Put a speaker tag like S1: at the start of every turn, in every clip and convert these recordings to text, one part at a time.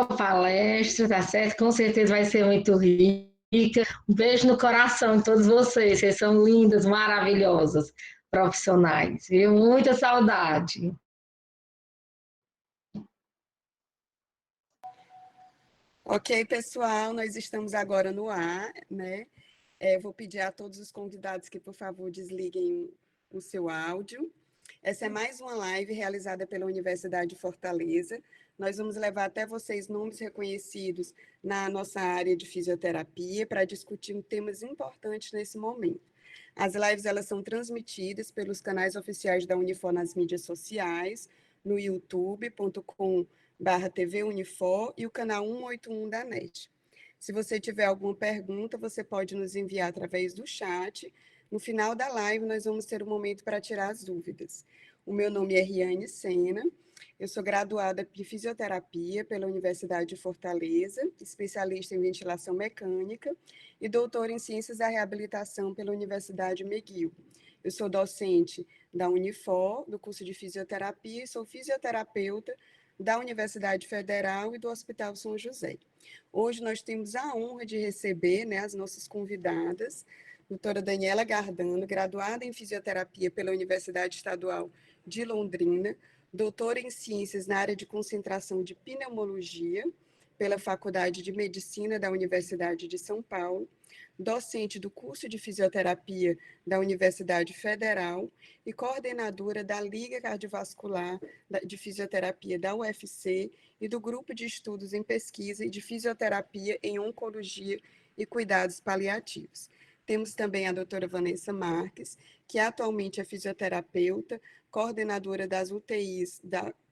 S1: palestra, tá certo? Com certeza vai ser muito rica. Um beijo no coração de todos vocês. Vocês são lindas, maravilhosas, profissionais. Viu? Muita saudade.
S2: Ok, pessoal, nós estamos agora no ar, né? Vou pedir a todos os convidados que, por favor, desliguem o seu áudio. Essa é mais uma live realizada pela Universidade de Fortaleza. Nós vamos levar até vocês nomes reconhecidos na nossa área de fisioterapia para discutir temas importantes nesse momento. As lives elas são transmitidas pelos canais oficiais da Unifor nas mídias sociais, no youtube.com/TV Unifor e o canal 181 da NET. Se você tiver alguma pergunta, você pode nos enviar através do chat. No final da live, nós vamos ter um momento para tirar as dúvidas. O meu nome é Riane Sena, eu sou graduada em fisioterapia pela Universidade de Fortaleza, especialista em ventilação mecânica e doutora em ciências da reabilitação pela Universidade McGill. Eu sou docente da Unifor, do curso de fisioterapia, e sou fisioterapeuta da Universidade Federal e do Hospital São José. Hoje nós temos a honra de receber, né, as nossas convidadas, doutora Daniela Gardano, graduada em fisioterapia pela Universidade Estadual de Londrina, doutora em ciências na área de concentração de pneumologia pela Faculdade de Medicina da Universidade de São Paulo, docente do curso de fisioterapia da Universidade Federal e coordenadora da Liga Cardiovascular de Fisioterapia da UFC e do Grupo de Estudos em Pesquisa e de Fisioterapia em Oncologia e Cuidados Paliativos. Temos também a doutora Vanessa Marques, que atualmente é fisioterapeuta, coordenadora das UTIs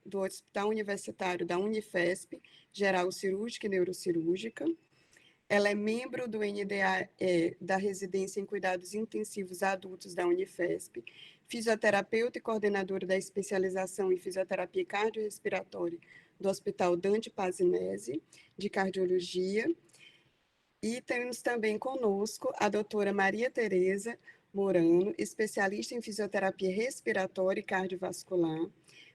S2: do Hospital Universitário da Unifesp, Geral Cirúrgica e Neurocirúrgica. Ela é membro do NDAE da Residência em Cuidados Intensivos Adultos da Unifesp, fisioterapeuta e coordenadora da especialização em fisioterapia cardiorrespiratória do Hospital Dante Pazinese, de Cardiologia. E temos também conosco a doutora Maria Tereza Morano, especialista em fisioterapia respiratória e cardiovascular,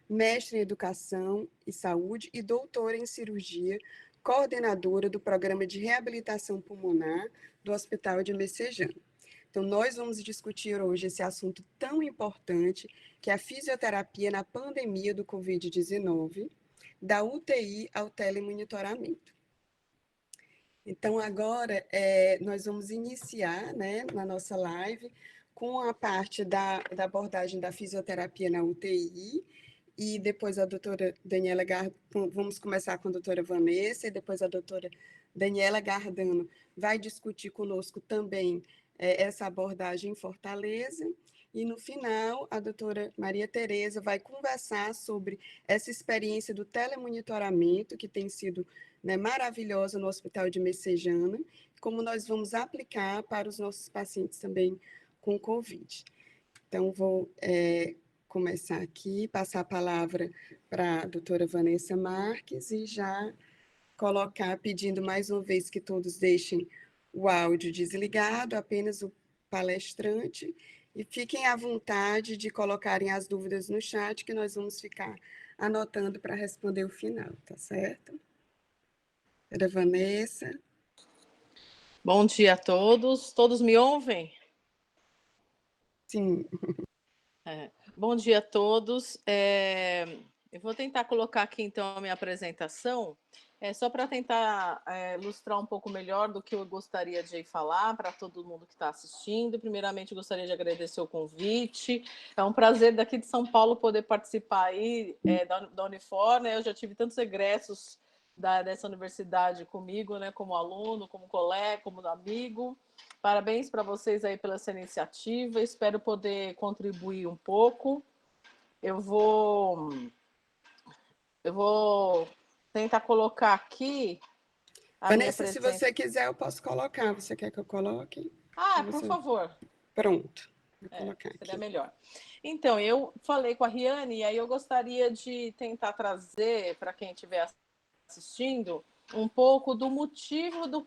S2: mestre em educação e saúde e doutora em cirurgia, coordenadora do programa de reabilitação pulmonar do Hospital de Messejana. Então, nós vamos discutir hoje esse assunto tão importante, que é a fisioterapia na pandemia do Covid-19, da UTI ao telemonitoramento. Então, agora, nós vamos iniciar, né, na nossa live com a parte da abordagem da fisioterapia na UTI, e depois a doutora Daniela Gardano, vamos começar com a doutora Vanessa, e depois a doutora Daniela Gardano vai discutir conosco também essa abordagem em Fortaleza, e no final a doutora Maria Tereza vai conversar sobre essa experiência do telemonitoramento, que tem sido, né, maravilhosa no Hospital de Messejana, como nós vamos aplicar para os nossos pacientes também com Covid. Então, vou começar aqui, passar a palavra para a doutora Vanessa Marques e já colocar, pedindo mais uma vez que todos deixem o áudio desligado, apenas o palestrante, e fiquem à vontade de colocarem as dúvidas no chat, que nós vamos ficar anotando para responder o final, tá certo? Doutora Vanessa.
S3: Bom dia a todos. Todos me ouvem?
S2: Sim.
S3: Bom dia a todos. Eu vou tentar colocar aqui, então, a minha apresentação, só para tentar ilustrar um pouco melhor do que eu gostaria de falar para todo mundo que está assistindo. Primeiramente, gostaria de agradecer o convite. É um prazer daqui de São Paulo poder participar aí da Unifor, né? Eu já tive tantos egressos dessa universidade comigo, né? Como aluno, como colega, como amigo. Parabéns para vocês aí pela essa iniciativa. Espero poder contribuir um pouco. Eu vou tentar colocar aqui a
S2: Vanessa,
S3: minha
S2: se você quiser, eu posso colocar. Você quer que eu coloque?
S3: Por favor.
S2: Pronto. Vou colocar
S3: seria
S2: aqui.
S3: Melhor. Então, eu falei com a Riane e aí eu gostaria de tentar trazer para quem estiver assistindo um pouco do motivo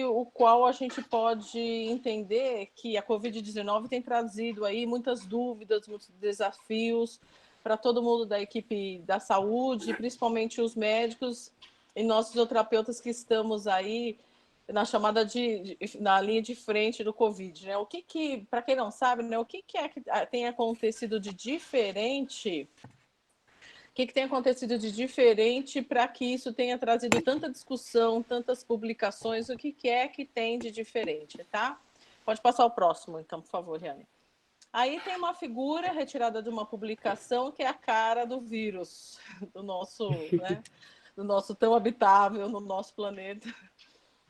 S3: o qual a gente pode entender que a Covid-19 tem trazido aí muitas dúvidas, muitos desafios para todo mundo da equipe da saúde, principalmente os médicos e nós fisioterapeutas que estamos aí na chamada na linha de frente do Covid, né? Para quem não sabe, né, o que é que tem acontecido de diferente? O que tem acontecido de diferente para que isso tenha trazido tanta discussão, tantas publicações? O que é que tem de diferente, tá? Pode passar o próximo, então, por favor, Riane. Aí tem uma figura retirada de uma publicação que é a cara do vírus, do nosso tão habitável, no nosso planeta,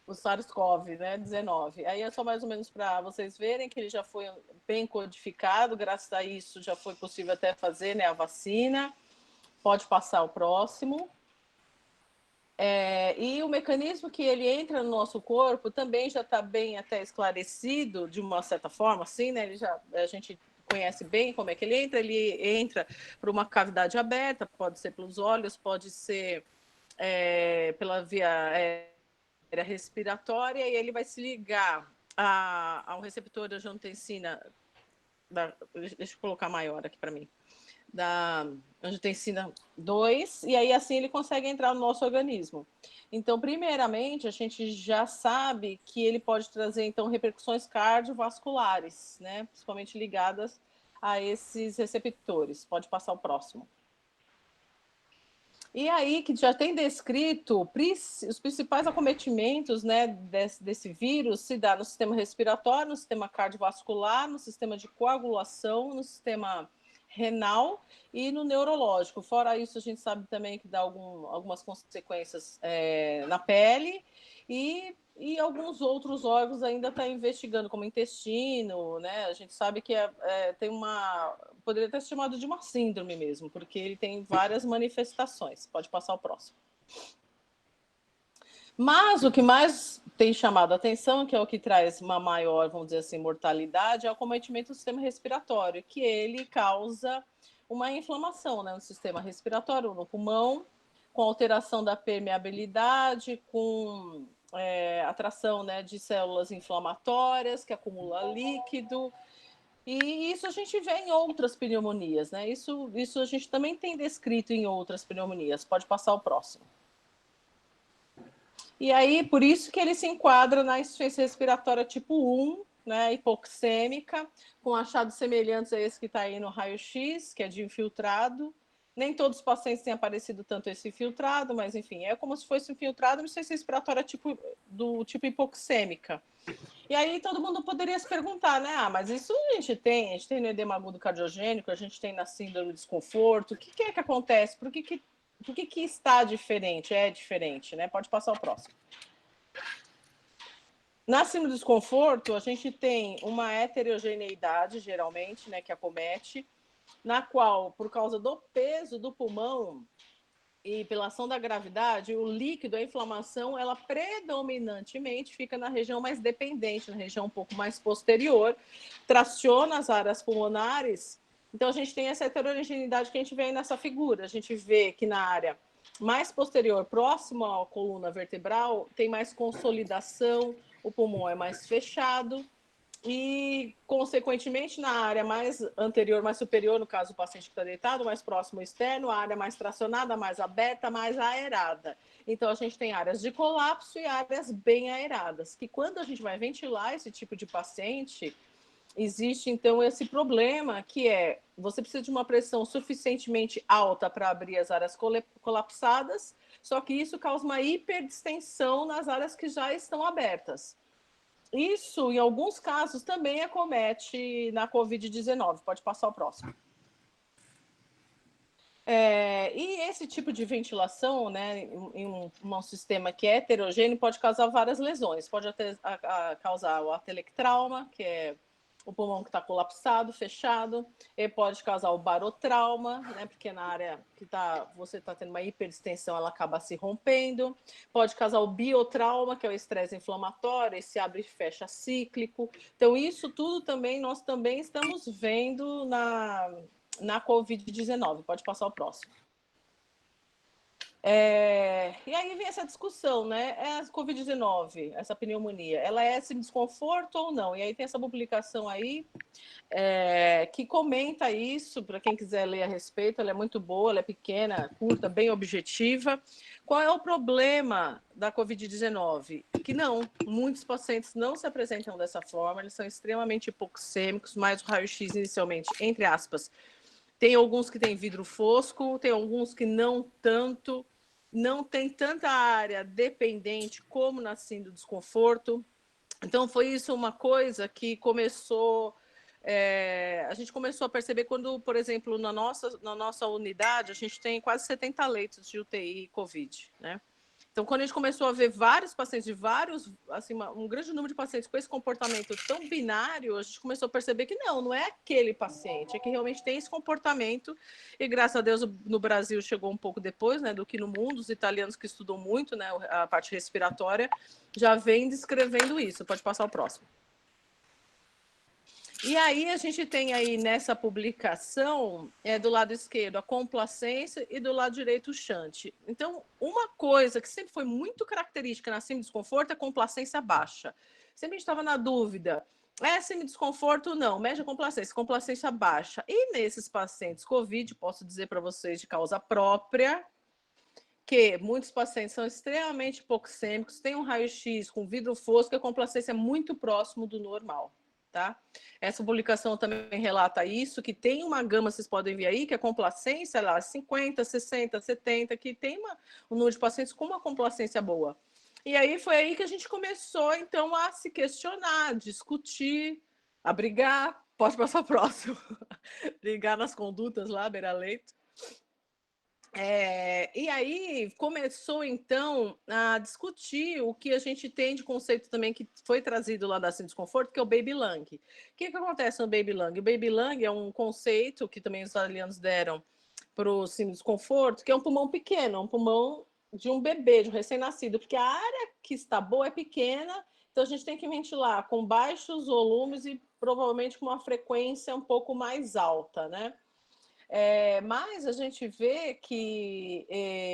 S3: o SARS-CoV, né, 19. Aí é só mais ou menos para vocês verem que ele já foi bem codificado, graças a isso já foi possível até fazer, né, a vacina. Pode passar o próximo. E o mecanismo que ele entra no nosso corpo também já está bem até esclarecido, de uma certa forma, assim, né? A gente conhece bem como é que ele entra por uma cavidade aberta, pode ser pelos olhos, pode ser pela via aérea respiratória, e ele vai se ligar ao receptor da angiotensina, deixa eu colocar maior aqui para mim, da angiotensina 2, e aí assim ele consegue entrar no nosso organismo. Então, primeiramente, a gente já sabe que ele pode trazer, então, repercussões cardiovasculares, né? Principalmente ligadas a esses receptores. Pode passar o próximo. E aí, que já tem descrito os principais acometimentos, né, desse vírus, se dá no sistema respiratório, no sistema cardiovascular, no sistema de coagulação, no sistema renal e no neurológico. Fora isso, a gente sabe também que dá algumas consequências na pele e alguns outros órgãos ainda está investigando, como intestino, né? A gente sabe que tem poderia ter se chamado de uma síndrome mesmo, porque ele tem várias manifestações. Pode passar o próximo. Mas o que mais tem chamado a atenção, que é o que traz uma maior, vamos dizer assim, mortalidade, é o acometimento do sistema respiratório, que ele causa uma inflamação, né, no sistema respiratório, no pulmão, com alteração da permeabilidade, com atração, né, de células inflamatórias que acumulam líquido. E isso a gente vê em outras pneumonias, né? Isso a gente também tem descrito em outras pneumonias. Pode passar o próximo. E aí, por isso que ele se enquadra na insuficiência respiratória tipo 1, né, hipoxêmica, com achados semelhantes a esse que está aí no raio-x, que é de infiltrado. Nem todos os pacientes têm aparecido tanto esse infiltrado, mas, enfim, é como se fosse infiltrado na insuficiência respiratória do tipo hipoxêmica. E aí todo mundo poderia se perguntar, né? Mas isso a gente tem no edema agudo cardiogênico, a gente tem na síndrome do desconforto. O que é que acontece? Por que está diferente? É diferente, né? Pode passar o próximo. Na síndrome do desconforto, a gente tem uma heterogeneidade, geralmente, né, que acomete, na qual, por causa do peso do pulmão e pela ação da gravidade, o líquido, a inflamação, ela predominantemente fica na região mais dependente, na região um pouco mais posterior, traciona as áreas pulmonares. Então, a gente tem essa heterogeneidade que a gente vê aí nessa figura. A gente vê que na área mais posterior, próximo à coluna vertebral, tem mais consolidação, o pulmão é mais fechado e, consequentemente, na área mais anterior, mais superior, no caso do paciente que está deitado, mais próximo ao externo, a área mais tracionada, mais aberta, mais aerada. Então, a gente tem áreas de colapso e áreas bem aeradas, que quando a gente vai ventilar esse tipo de paciente, existe, então, esse problema, que você precisa de uma pressão suficientemente alta para abrir as áreas colapsadas, só que isso causa uma hiperdistensão nas áreas que já estão abertas. Isso, em alguns casos, também acomete na Covid-19. Pode passar o próximo. E esse tipo de ventilação, né, em um sistema que é heterogêneo, pode causar várias lesões. Pode até causar o atelectrauma, que é o pulmão que está colapsado, fechado. Ele pode causar o barotrauma, né, porque na área que você está tendo uma hiperdistensão, ela acaba se rompendo. Pode causar o biotrauma, que é o estresse inflamatório, esse abre e fecha cíclico. Então, isso tudo também, nós também estamos vendo na Covid-19. Pode passar o próximo. E aí vem essa discussão, né? É a Covid-19, essa pneumonia, ela é esse desconforto ou não? E aí tem essa publicação aí que comenta isso, para quem quiser ler a respeito, ela é muito boa, ela é pequena, curta, bem objetiva. Qual é o problema da Covid-19? Que não, muitos pacientes não se apresentam dessa forma, eles são extremamente hipoxêmicos, mas o raio-x inicialmente, entre aspas, tem alguns que têm vidro fosco, tem alguns que não tanto, não tem tanta área dependente como na síndrome do desconforto. Então, foi isso uma coisa que começou... a gente começou a perceber quando, por exemplo, na nossa unidade, a gente tem quase 70 leitos de UTI Covid, né? Então, quando a gente começou a ver vários pacientes de vários, assim, um grande número de pacientes com esse comportamento tão binário, a gente começou a perceber que não é aquele paciente, é que realmente tem esse comportamento, e graças a Deus no Brasil chegou um pouco depois, né, do que no mundo, os italianos que estudam muito, né, a parte respiratória, já vem descrevendo isso. Pode passar o próximo. E aí a gente tem aí nessa publicação, do lado esquerdo, a complacência e do lado direito o shunt. Então, uma coisa que sempre foi muito característica na semi-desconforto é a complacência baixa. Sempre a gente estava na dúvida, semi-desconforto? Não, média complacência baixa. E nesses pacientes COVID, posso dizer para vocês de causa própria, que muitos pacientes são extremamente hipoxêmicos, têm um raio-x com vidro fosco e a complacência é muito próximo do normal. Tá? Essa publicação também relata isso, que tem uma gama, vocês podem ver aí, que a complacência, lá, 50, 60, 70, que tem um número de pacientes com uma complacência boa. E aí foi aí que a gente começou, então, a se questionar, a discutir, a brigar, pode passar o próximo, brigar nas condutas lá, beira-leito. E aí começou, então, a discutir o que a gente tem de conceito também que foi trazido lá da Síndrome do Desconforto, que é o Baby Lung. O que acontece no Baby Lung? O Baby Lung é um conceito que também os italianos deram para o Síndrome do Desconforto, que é um pulmão pequeno, um pulmão de um bebê, de um recém-nascido, porque a área que está boa é pequena, então a gente tem que ventilar com baixos volumes e provavelmente com uma frequência um pouco mais alta, né? Mas a gente vê que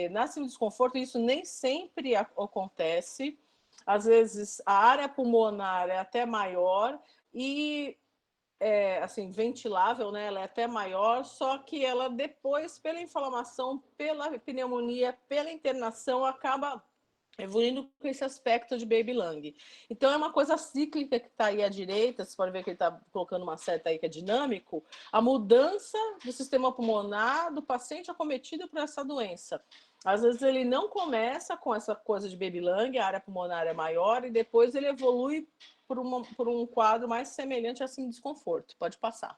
S3: na síndrome do desconforto isso nem sempre acontece. Às vezes a área pulmonar é até maior e assim, ventilável, né? Ela é até maior, só que ela depois, pela inflamação, pela pneumonia, pela internação, acaba evoluindo com esse aspecto de Baby Lung. Então, é uma coisa cíclica que está aí à direita, vocês podem ver que ele está colocando uma seta aí que é dinâmico, a mudança do sistema pulmonar do paciente acometido por essa doença. Às vezes ele não começa com essa coisa de Baby Lung, a área pulmonar é maior, e depois ele evolui por um quadro mais semelhante assim, desconforto. Pode passar.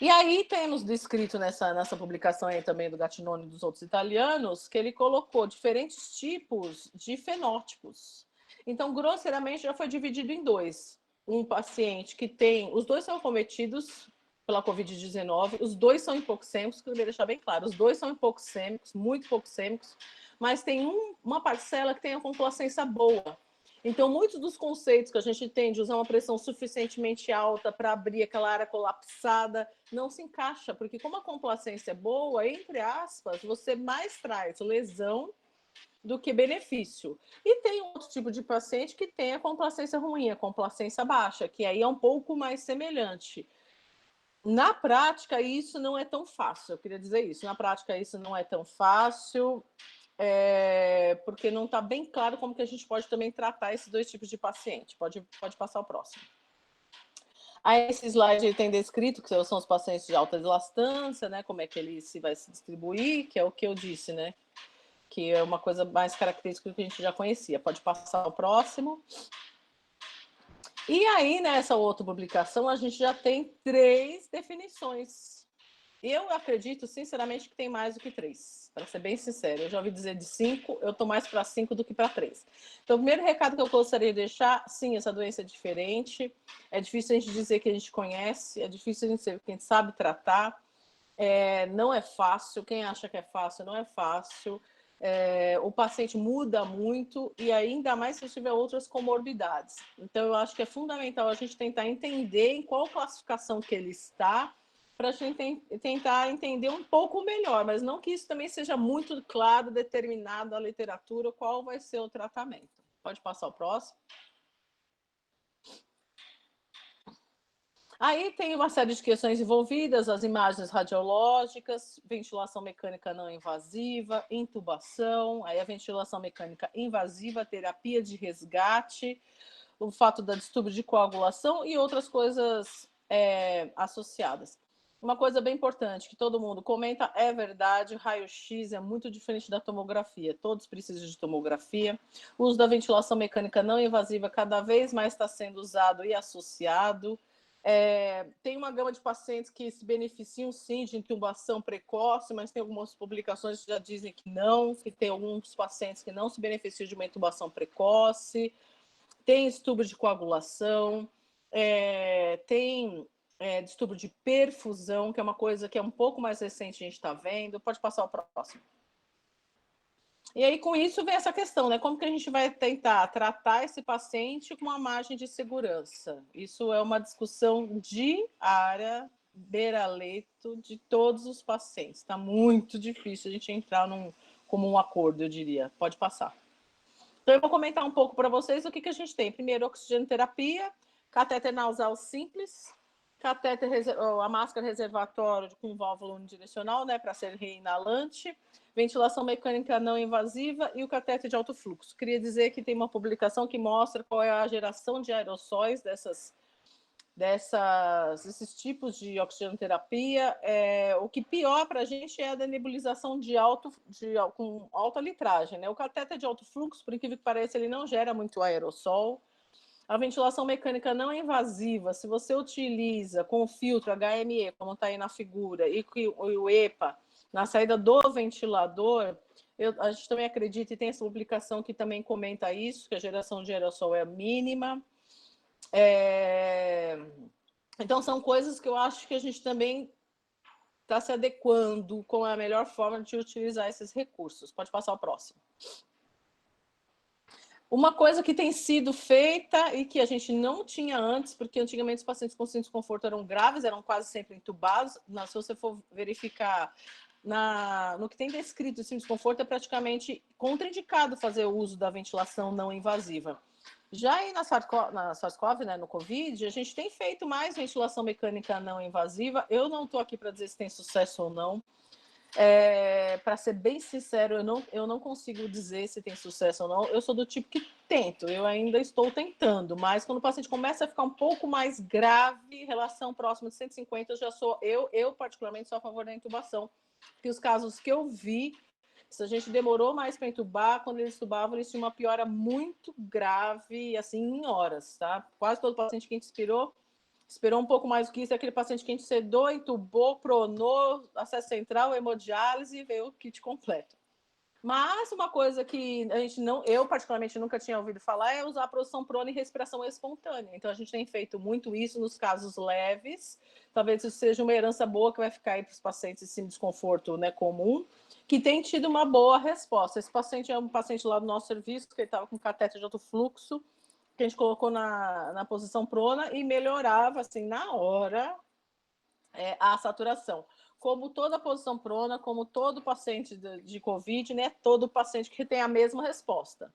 S3: E aí temos descrito nessa publicação aí também do Gattinone e dos outros italianos, que ele colocou diferentes tipos de fenótipos. Então, grosseiramente, já foi dividido em dois. Um paciente que tem... Os dois são acometidos pela Covid-19, os dois são hipoxêmicos, que eu queria deixar bem claro, os dois são hipoxêmicos, muito hipoxêmicos, mas tem uma parcela que tem a complacência boa. Então, muitos dos conceitos que a gente tem de usar uma pressão suficientemente alta para abrir aquela área colapsada não se encaixa, porque como a complacência é boa, entre aspas, você mais traz lesão do que benefício. E tem outro tipo de paciente que tem a complacência ruim, a complacência baixa, que aí é um pouco mais semelhante. Na prática, isso não é tão fácil, eu queria dizer isso. Na prática, isso não é tão fácil... porque não está bem claro como que a gente pode também tratar esses dois tipos de paciente. Pode passar o próximo. Aí esse slide ele tem descrito que são os pacientes de alta elastância, né? Como é que ele vai se distribuir, que é o que eu disse, né? Que é uma coisa mais característica que a gente já conhecia. Pode passar o próximo. E aí, nessa outra publicação, a gente já tem 3 definições. Eu acredito, sinceramente, que tem mais do que 3, para ser bem sincero. Eu já ouvi dizer de 5, eu estou mais para 5 do que para 3. Então, o primeiro recado que eu gostaria de deixar, sim, essa doença é diferente, é difícil a gente dizer que a gente conhece, é difícil a gente dizer que a gente sabe tratar, não é fácil, quem acha que é fácil, não é fácil, o paciente muda muito, e ainda mais se tiver outras comorbidades. Então, eu acho que é fundamental a gente tentar entender em qual classificação que ele está, para a gente tentar entender um pouco melhor, mas não que isso também seja muito claro, determinado na literatura, qual vai ser o tratamento. Pode passar o próximo. Aí tem uma série de questões envolvidas, as imagens radiológicas, ventilação mecânica não invasiva, intubação, aí a ventilação mecânica invasiva, terapia de resgate, o fato da distúrbio de coagulação e outras coisas associadas. Uma coisa bem importante que todo mundo comenta, é verdade, raio-x é muito diferente da tomografia, todos precisam de tomografia. O uso da ventilação mecânica não invasiva cada vez mais está sendo usado e associado. Tem uma gama de pacientes que se beneficiam sim de intubação precoce, mas tem algumas publicações que já dizem que não, que tem alguns pacientes que não se beneficiam de uma intubação precoce, tem distúrbio de coagulação, tem distúrbio de perfusão, que é uma coisa que é um pouco mais recente, a gente está vendo. Pode passar o próximo. E aí, com isso, vem essa questão, né? Como que a gente vai tentar tratar esse paciente com uma margem de segurança? Isso é uma discussão diária, beira-leito, de todos os pacientes. Está muito difícil a gente entrar como um acordo, eu diria. Pode passar. Então, eu vou comentar um pouco para vocês o que a gente tem. Primeiro, oxigenoterapia, catéter nasal simples, a máscara reservatória com válvula unidirecional, né, para ser reinalante, ventilação mecânica não invasiva e o catéter de alto fluxo. Queria dizer que tem uma publicação que mostra qual é a geração de aerossóis desses tipos de oxigenoterapia. O que pior para a gente é a nebulização com alta litragem, né? O catéter de alto fluxo, por incrível que pareça, ele não gera muito aerossol. A ventilação mecânica não invasiva, se você utiliza com o filtro HME, como está aí na figura, e o EPA na saída do ventilador, a gente também acredita, e tem essa publicação que também comenta isso, que a geração de aerossol é mínima. Então, são coisas que eu acho que a gente também está se adequando com a melhor forma de utilizar esses recursos. Pode passar o próximo. Uma coisa que tem sido feita e que a gente não tinha antes, porque antigamente os pacientes com síndrome de desconforto eram graves, eram quase sempre entubados. Se você for verificar no que tem descrito de síndrome de desconforto, é praticamente contraindicado fazer o uso da ventilação não invasiva. Já aí na SARS-CoV, né, no COVID, a gente tem feito mais ventilação mecânica não invasiva. Eu não estou aqui para dizer se tem sucesso ou não. Para ser bem sincero, eu não consigo dizer se tem sucesso ou não. Eu sou do tipo que tento, eu ainda estou tentando, mas quando o paciente começa a ficar um pouco mais grave, relação próxima de 150, eu particularmente sou a favor da intubação, porque os casos que eu vi, se a gente demorou mais para intubar, quando eles intubavam, eles tinham uma piora muito grave, assim, em horas, tá? Quase todo paciente que a gente esperou um pouco mais do que isso, é aquele paciente que a gente sedou, entubou, pronou, acesso central, hemodiálise e veio o kit completo. Mas uma coisa que eu particularmente nunca tinha ouvido falar é usar a posição prona e respiração espontânea. Então a gente tem feito muito isso nos casos leves. Talvez isso seja uma herança boa que vai ficar aí para os pacientes de desconforto, né, comum, que tem tido uma boa resposta. Esse paciente é um paciente lá do nosso serviço, que ele estava com catéter de alto fluxo, que a gente colocou na posição prona e melhorava, assim, na hora, a saturação. Como toda posição prona, como todo paciente de COVID, né, todo paciente que tem a mesma resposta.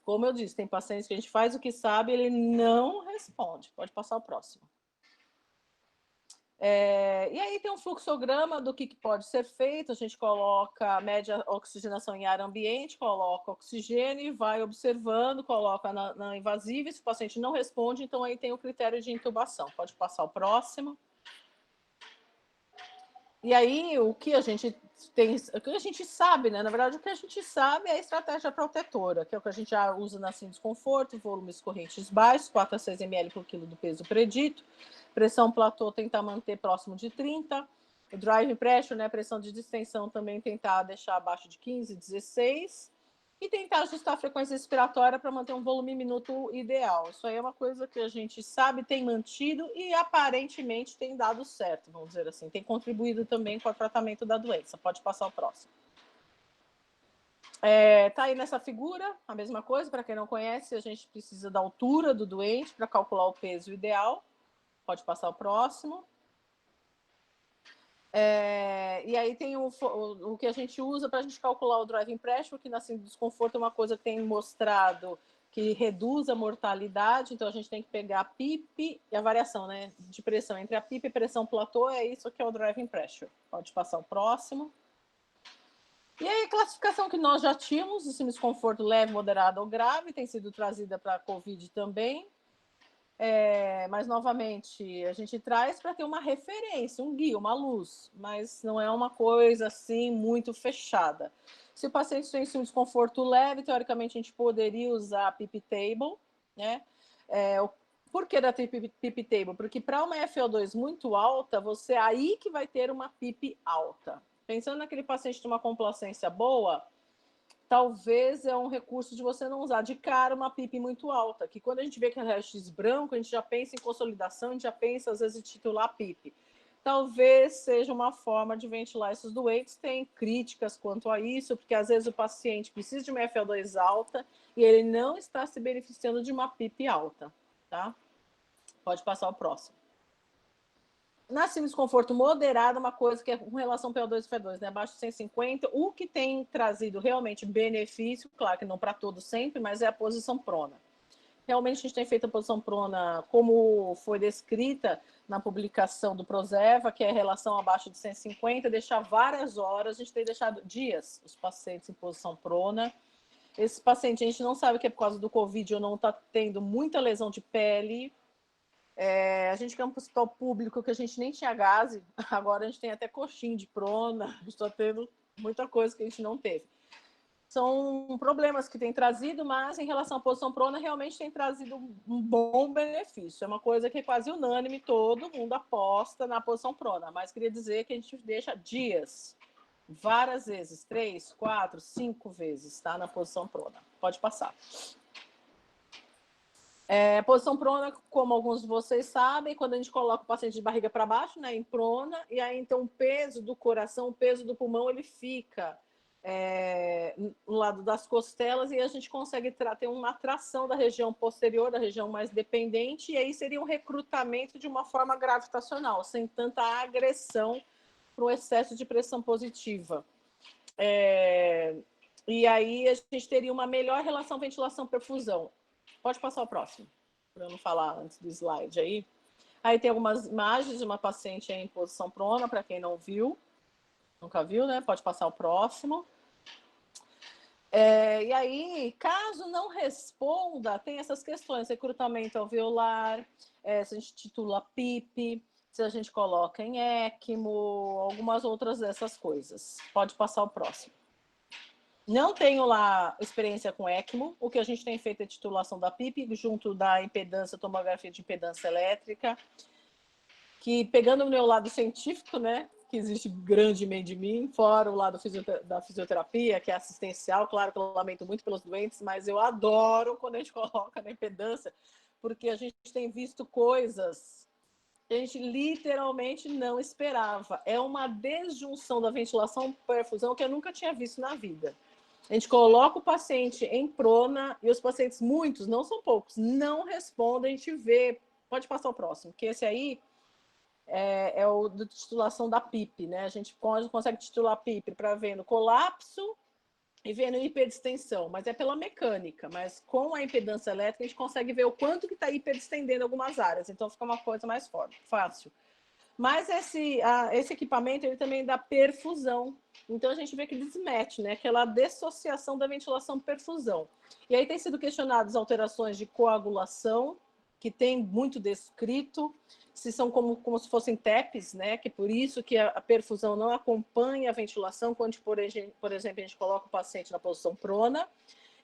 S3: Como eu disse, tem pacientes que a gente faz o que sabe, ele não responde. Pode passar o próximo. E aí tem um fluxograma do que pode ser feito. A gente coloca a média oxigenação em ar ambiente, coloca oxigênio e vai observando, coloca na invasiva. Se o paciente não responde, então aí tem o critério de intubação. Pode passar o próximo. E aí o que a gente sabe, né? Na verdade, o que a gente sabe é a estratégia protetora, que é o que a gente já usa na síndrome de desconforto, volumes correntes baixos, 4 a 6 ml por quilo do peso predito. Pressão platô tentar manter próximo de 30. O drive pressure, né, pressão de distensão, também tentar deixar abaixo de 15, 16. E tentar ajustar a frequência respiratória para manter um volume minuto ideal. Isso aí é uma coisa que a gente sabe, tem mantido e aparentemente tem dado certo, vamos dizer assim. Tem contribuído também com o tratamento da doença. Pode passar o próximo. Tá aí nessa figura, a mesma coisa. Para quem não conhece, a gente precisa da altura do doente para calcular o peso ideal. Pode passar o próximo. E aí tem o que a gente usa para a gente calcular o driving pressure, que na síndrome do desconforto é uma coisa que tem mostrado que reduz a mortalidade, então a gente tem que pegar a PIP e a variação, né, de pressão entre a PIP e pressão platô, é isso que é o driving pressure. Pode passar o próximo. E aí a classificação que nós já tínhamos, de desconforto leve, moderado ou grave, tem sido trazida para a COVID também. Mas, novamente, a gente traz para ter uma referência, um guia, uma luz, mas não é uma coisa assim muito fechada. Se o paciente tem um desconforto leve, teoricamente a gente poderia usar a PIP Table, né? Por que da PIP Table? Porque para uma FO2 muito alta, você aí que vai ter uma PIP alta. Pensando naquele paciente de uma complacência boa, talvez é um recurso de você não usar de cara uma PIP muito alta, que quando a gente vê que é raio-x branco, a gente já pensa em consolidação, a gente já pensa, às vezes, em titular PIP. Talvez seja uma forma de ventilar esses doentes. Tem críticas quanto a isso, porque às vezes o paciente precisa de uma FO2 alta e ele não está se beneficiando de uma PIP alta, tá? Pode passar o próximo. Na síndrome de desconforto moderado, uma coisa que é com relação ao PO2 e FO2, né? Abaixo de 150, o que tem trazido realmente benefício, claro que não para todos sempre, mas é a posição prona. Realmente a gente tem feito a posição prona como foi descrita na publicação do Prozeva, que é a relação abaixo de 150, deixar várias horas, a gente tem deixado dias os pacientes em posição prona. Esse paciente a gente não sabe que é por causa do Covid ou não está tendo muita lesão de pele. A gente quer um hospital público que a gente nem tinha gaze, agora a gente tem até coxinha de prona, a gente está tendo muita coisa que a gente não teve. São problemas que tem trazido, mas em relação à posição prona, realmente tem trazido um bom benefício. É uma coisa que é quase unânime, todo mundo aposta na posição prona, mas queria dizer que a gente deixa dias, várias vezes, 3, 4, 5 vezes, tá? Na posição prona. Pode passar. Posição prona, como alguns de vocês sabem, quando a gente coloca o paciente de barriga para baixo, né, em prona, e aí então o peso do coração, o peso do pulmão, ele fica no lado das costelas e a gente consegue ter uma tração da região posterior, da região mais dependente, e aí seria um recrutamento de uma forma gravitacional, sem tanta agressão para o excesso de pressão positiva. E aí a gente teria uma melhor relação ventilação-perfusão. Pode passar o próximo, para eu não falar antes do slide aí. Aí tem algumas imagens de uma paciente em posição prona, para quem não viu. Nunca viu, né? Pode passar o próximo. E aí, caso não responda, tem essas questões, recrutamento alveolar, se a gente titula PIP, se a gente coloca em ECMO, algumas outras dessas coisas. Pode passar o próximo. Não tenho lá experiência com ECMO, o que a gente tem feito é titulação da PIP, junto da impedância, tomografia de impedância elétrica, que pegando o meu lado científico, né, que existe grandemente de mim, fora o lado da fisioterapia, que é assistencial, claro que eu lamento muito pelos doentes, mas eu adoro quando a gente coloca na impedância, porque a gente tem visto coisas que a gente literalmente não esperava. É uma desjunção da ventilação-perfusão que eu nunca tinha visto na vida. A gente coloca o paciente em prona e os pacientes, muitos, não são poucos, não respondem, a gente vê. Pode passar o próximo, que esse aí é o de titulação da PIP, né? A gente consegue titular PIP para ver no colapso e ver no hiperdistensão, mas é pela mecânica. Mas com a impedância elétrica, a gente consegue ver o quanto que está hiperdistendendo algumas áreas, então fica uma coisa mais fácil. Mas esse equipamento ele também dá perfusão. Então a gente vê que desmatch, né? Aquela dissociação da ventilação-perfusão. E aí tem sido questionadas alterações de coagulação, que tem muito descrito, se são como se fossem TEPs, né? Que por isso que a perfusão não acompanha a ventilação quando, por exemplo, a gente coloca o paciente na posição prona.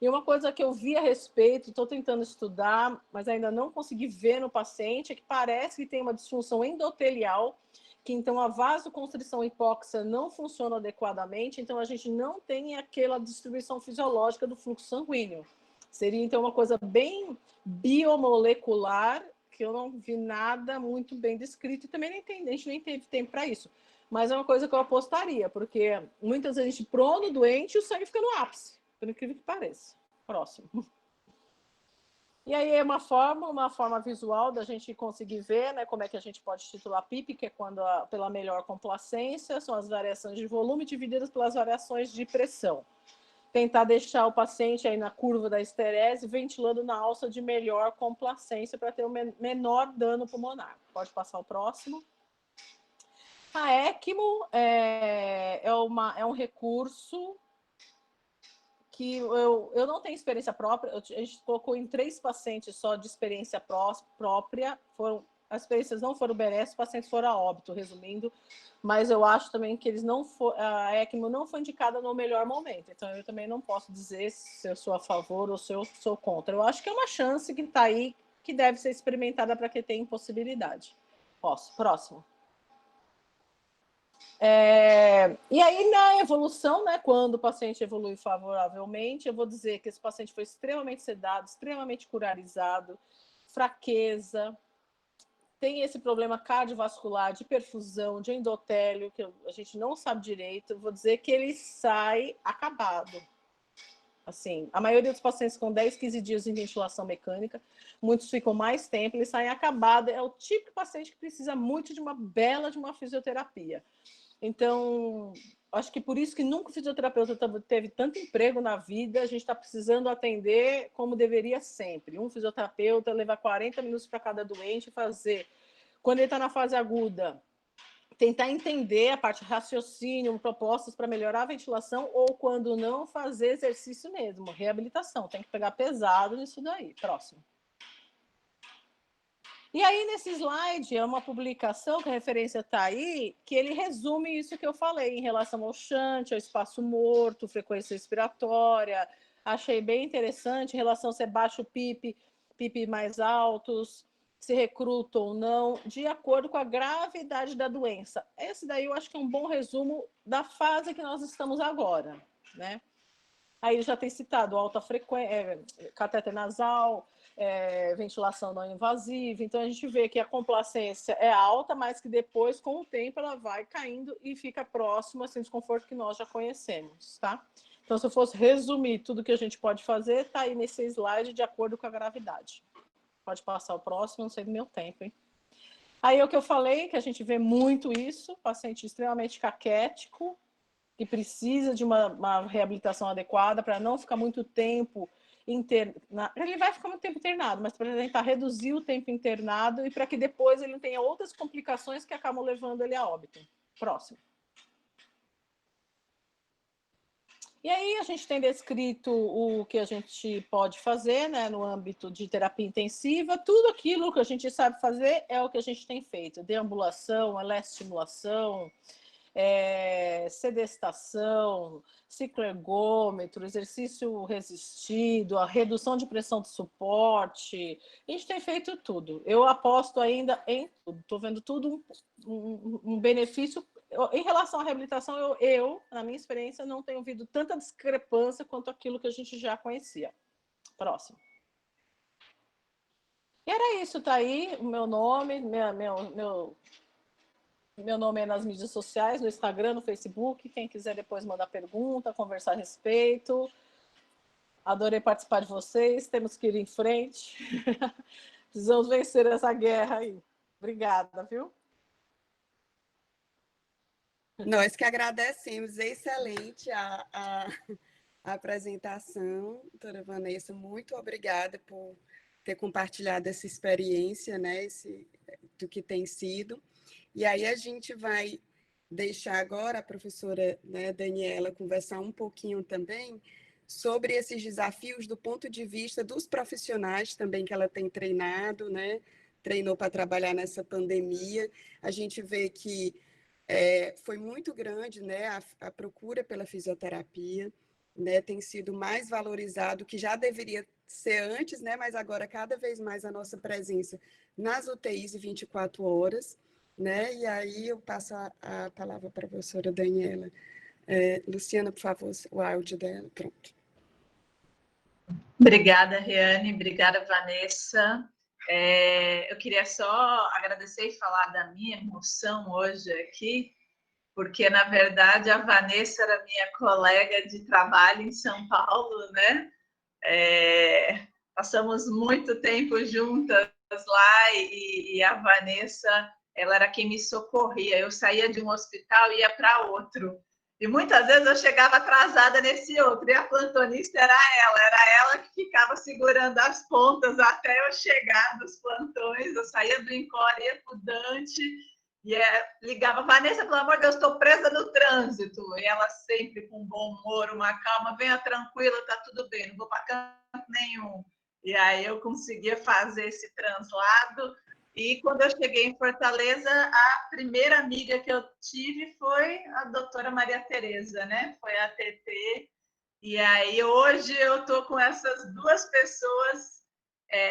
S3: E uma coisa que eu vi a respeito, estou tentando estudar, mas ainda não consegui ver no paciente, é que parece que tem uma disfunção endotelial, que então a vasoconstrição hipóxia não funciona adequadamente, então a gente não tem aquela distribuição fisiológica do fluxo sanguíneo. Seria então uma coisa bem biomolecular, que eu não vi nada muito bem descrito, e também a gente nem teve tempo para isso. Mas é uma coisa que eu apostaria, porque muitas vezes a gente prona o doente e o sangue fica no ápice. Por incrível que pareça. Próximo. E aí é uma forma visual da gente conseguir ver, né, como é que a gente pode titular PIP, que é quando pela melhor complacência, são as variações de volume divididas pelas variações de pressão. Tentar deixar o paciente aí na curva da esterese, ventilando na alça de melhor complacência para ter o menor dano pulmonar. Pode passar o próximo. A ECMO é um recurso que eu não tenho experiência própria. A gente colocou em 3 pacientes só de experiência própria. As experiências não foram benéficas, os pacientes foram a óbito, resumindo. Mas eu acho também que a ECMO não foi indicada no melhor momento. Então, eu também não posso dizer se eu sou a favor ou se eu sou contra. Eu acho que é uma chance que está aí, que deve ser experimentada para quem tem possibilidade. Próximo. E aí, na evolução, né, quando o paciente evolui favoravelmente, eu vou dizer que esse paciente foi extremamente sedado, extremamente curarizado, fraqueza, tem esse problema cardiovascular, de perfusão, de endotélio, que a gente não sabe direito. Eu vou dizer que ele sai acabado. Assim, a maioria dos pacientes com 10, 15 dias em ventilação mecânica, muitos ficam mais tempo, eles saem acabados. É o tipo de paciente que precisa muito de uma fisioterapia. Então, acho que por isso que nunca o fisioterapeuta teve tanto emprego na vida, a gente está precisando atender como deveria sempre. Um fisioterapeuta levar 40 minutos para cada doente, fazer, quando ele está na fase aguda, tentar entender a parte de raciocínio, propostas para melhorar a ventilação, ou quando não, fazer exercício mesmo, reabilitação. Tem que pegar pesado nisso daí. Próximo. E aí, nesse slide, é uma publicação, que a referência está aí, que ele resume isso que eu falei em relação ao shunt, ao espaço morto, frequência respiratória. Achei bem interessante em relação a se é baixo PIP mais altos, se recruta ou não, de acordo com a gravidade da doença. Esse daí eu acho que é um bom resumo da fase que nós estamos agora, né? Aí ele já tem citado alta frequência, catéter nasal, ventilação não invasiva. Então, a gente vê que a complacência é alta, mas que depois, com o tempo, ela vai caindo e fica próximo assim, do desconforto que nós já conhecemos, tá? Então, se eu fosse resumir tudo que a gente pode fazer, está aí nesse slide de acordo com a gravidade. Pode passar o próximo, não sei do meu tempo, hein? Aí é o que eu falei, que a gente vê muito isso, paciente extremamente caquético, que precisa de uma reabilitação adequada para não ficar muito tempo internado. Ele vai ficar muito tempo internado, mas para tentar reduzir o tempo internado e para que depois ele não tenha outras complicações que acabam levando ele a óbito. Próximo. E aí a gente tem descrito o que a gente pode fazer, né, no âmbito de terapia intensiva. Tudo aquilo que a gente sabe fazer é o que a gente tem feito. Deambulação, elestimulação, sedestação, cicloergômetro, exercício resistido, a redução de pressão de suporte. A gente tem feito tudo. Eu aposto ainda em tudo. Estou vendo tudo um benefício. Em relação à reabilitação, eu, na minha experiência, não tenho ouvido tanta discrepância quanto aquilo que a gente já conhecia. Próximo. E era isso, tá aí o meu nome, meu nome é nas mídias sociais, no Instagram, no Facebook. Quem quiser depois mandar pergunta, conversar a respeito. Adorei participar de vocês. Temos que ir em frente. Precisamos vencer essa guerra aí. Obrigada, viu?
S2: Nós que agradecemos. Excelente a apresentação, doutora Vanessa. Muito obrigada por ter compartilhado essa experiência, né, do que tem sido. E aí a gente vai deixar agora a professora, né, Daniela conversar um pouquinho também sobre esses desafios do ponto de vista dos profissionais também que ela tem treinado, né? Treinou para trabalhar nessa pandemia. A gente vê que foi muito grande, né, a procura pela fisioterapia, né, tem sido mais valorizado, que já deveria ser antes, né, mas agora cada vez mais a nossa presença nas UTIs de 24 horas, né, e aí eu passo a palavra para a professora Daniela. Luciana, por favor, o áudio dela, pronto.
S4: Obrigada, Reane, obrigada, Vanessa. Eu queria só agradecer e falar da minha emoção hoje aqui, porque, na verdade, a Vanessa era minha colega de trabalho em São Paulo, né? passamos muito tempo juntas lá e a Vanessa, ela era quem me socorria. Eu saía de um hospital e ia para outro. E muitas vezes eu chegava atrasada nesse outro, e a plantonista era ela que ficava segurando as pontas até eu chegar dos plantões. Eu saía do Encore, ia para o Dante, e ligava, Vanessa, pelo amor de Deus, estou presa no trânsito. E ela sempre com bom humor, uma calma, venha tranquila, tá tudo bem, não vou para canto nenhum. E aí eu conseguia fazer esse translado. E quando eu cheguei em Fortaleza, a primeira amiga que eu tive foi a doutora Maria Tereza, né? Foi a TT. E aí hoje eu estou com essas duas pessoas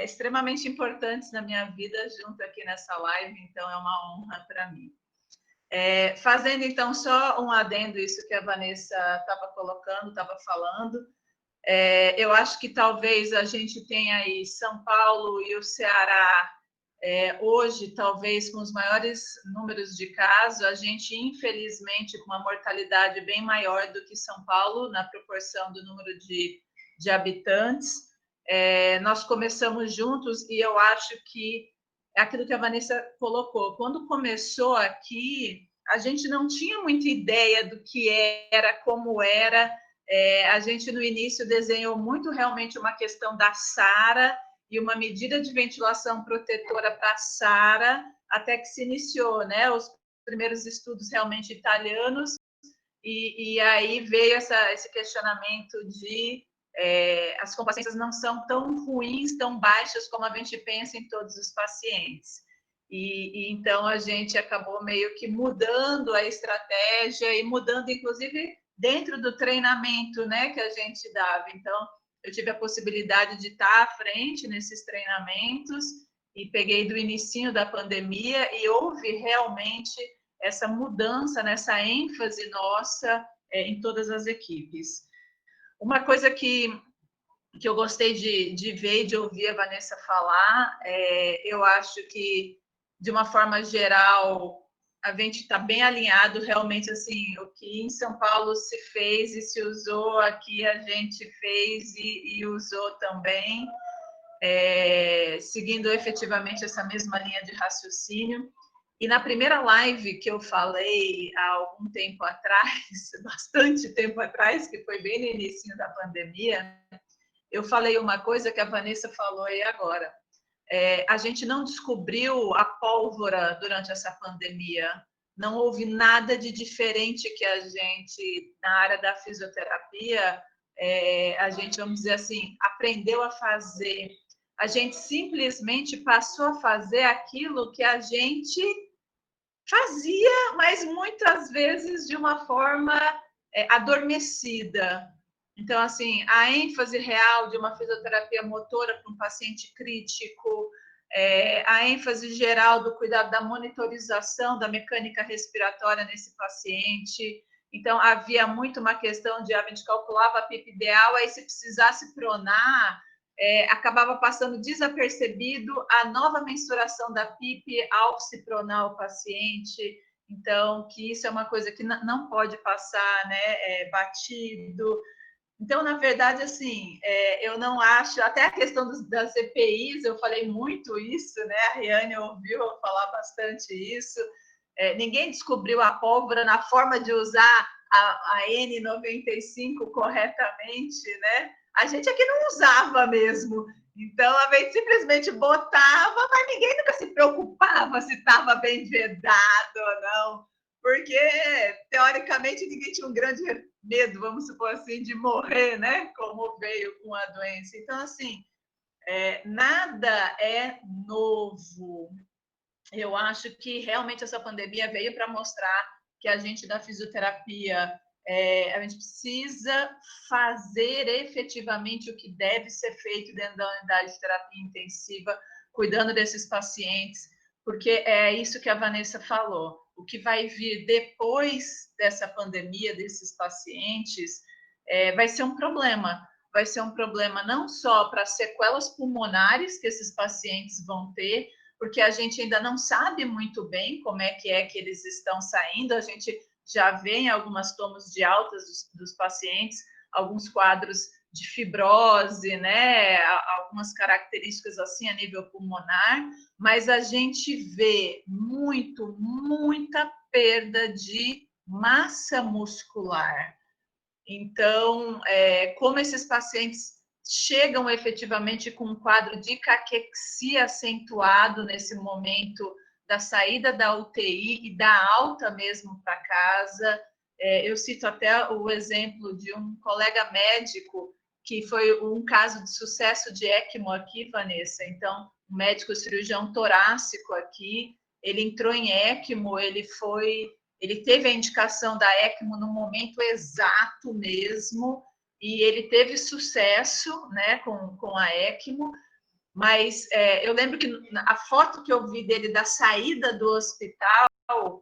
S4: extremamente importantes na minha vida junto aqui nessa live, então é uma honra para mim. Fazendo então só um adendo, isso que a Vanessa estava colocando, estava falando, eu acho que talvez a gente tenha aí São Paulo e o Ceará hoje, talvez com os maiores números de casos, a gente, infelizmente, com uma mortalidade bem maior do que São Paulo, na proporção do número de habitantes. Nós começamos juntos e eu acho que é aquilo que a Vanessa colocou. Quando começou aqui, a gente não tinha muita ideia do que era, como era. A gente, no início, desenhou muito realmente uma questão da SARA, e uma medida de ventilação protetora para a SARA, até que se iniciou, né, os primeiros estudos realmente italianos, e aí veio esse questionamento de as complacências não são tão ruins, tão baixas como a gente pensa em todos os pacientes. E então a gente acabou meio que mudando a estratégia e mudando, inclusive, dentro do treinamento, né, que a gente dava. Então, eu tive a possibilidade de estar à frente nesses treinamentos e peguei do inicinho da pandemia e houve realmente essa mudança, nessa ênfase nossa em todas as equipes. Uma coisa que eu gostei de ver e de ouvir a Vanessa falar, eu acho que, de uma forma geral, a gente está bem alinhado, realmente, assim, o que em São Paulo se fez e se usou, aqui a gente fez e usou também, seguindo efetivamente essa mesma linha de raciocínio. E na primeira live que eu falei há algum tempo atrás, bastante tempo atrás, que foi bem no início da pandemia, eu falei uma coisa que a Vanessa falou aí agora. A gente não descobriu a pólvora durante essa pandemia, não houve nada de diferente que a gente, na área da fisioterapia, a gente, vamos dizer assim, aprendeu a fazer. A gente simplesmente passou a fazer aquilo que a gente fazia, mas muitas vezes de uma forma adormecida. Então, assim, a ênfase real de uma fisioterapia motora para um paciente crítico, a ênfase geral do cuidado da monitorização da mecânica respiratória nesse paciente. Então, havia muito uma questão de a gente calculava a PIP ideal, aí se precisasse pronar, acabava passando desapercebido a nova mensuração da PIP ao se pronar o paciente. Então, que isso é uma coisa que não pode passar, né, batido. Então, na verdade, assim, eu não acho, até a questão das EPIs, eu falei muito isso, né? A Riane ouviu eu falar bastante isso. Ninguém descobriu a pólvora na forma de usar a N95 corretamente, né? A gente aqui não usava mesmo. Então, a gente simplesmente botava, mas ninguém nunca se preocupava se estava bem vedado ou não, porque, teoricamente, ninguém tinha um grande medo, vamos supor assim, de morrer, né? Como veio com a doença. Então, assim, nada é novo. Eu acho que realmente essa pandemia veio para mostrar que a gente da fisioterapia, a gente precisa fazer efetivamente o que deve ser feito dentro da unidade de terapia intensiva, cuidando desses pacientes, porque é isso que a Vanessa falou. O que vai vir depois dessa pandemia, desses pacientes, vai ser um problema. Vai ser um problema não só para as sequelas pulmonares que esses pacientes vão ter, porque a gente ainda não sabe muito bem como é que eles estão saindo. A gente já vê em algumas tomas de altas dos pacientes alguns quadros de fibrose, né? Algumas características assim a nível pulmonar, mas a gente vê muita perda de massa muscular. Então, como esses pacientes chegam efetivamente com um quadro de caquexia acentuado nesse momento da saída da UTI e da alta mesmo para casa. Eu cito até o exemplo de um colega médico que foi um caso de sucesso de ECMO aqui, Vanessa. Então, um médico cirurgião torácico aqui, ele entrou em ECMO, ele teve a indicação da ECMO no momento exato mesmo, e ele teve sucesso, né, com a ECMO, mas eu lembro que a foto que eu vi dele da saída do hospital,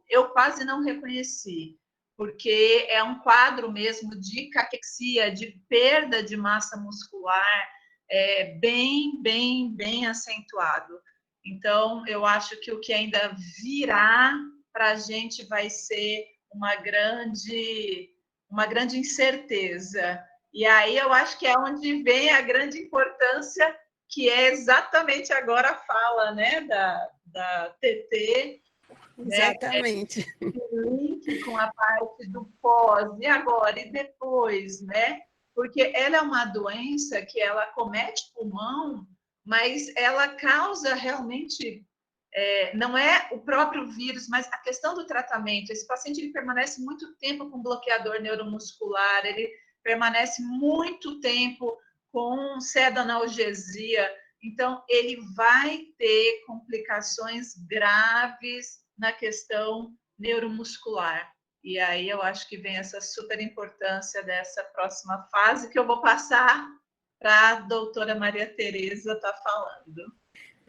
S4: eu quase não reconheci, porque é um quadro mesmo de caquexia, de perda de massa muscular, bem acentuado. Então, eu acho que o que ainda virá para a gente vai ser uma grande incerteza. E aí eu acho que é onde vem a grande importância, que é exatamente agora a fala, né, da TT.
S2: Exatamente.
S4: Né, link com a parte do pós, e agora, e depois, né? Porque ela é uma doença que ela comete pulmão, mas ela causa realmente, não é o próprio vírus, mas a questão do tratamento. Esse paciente ele permanece muito tempo com bloqueador neuromuscular, ele permanece muito tempo com pseudoanalgesia, então ele vai ter complicações graves na questão neuromuscular. E aí eu acho que vem essa super importância dessa próxima fase que eu vou passar para a doutora Maria Tereza estar falando.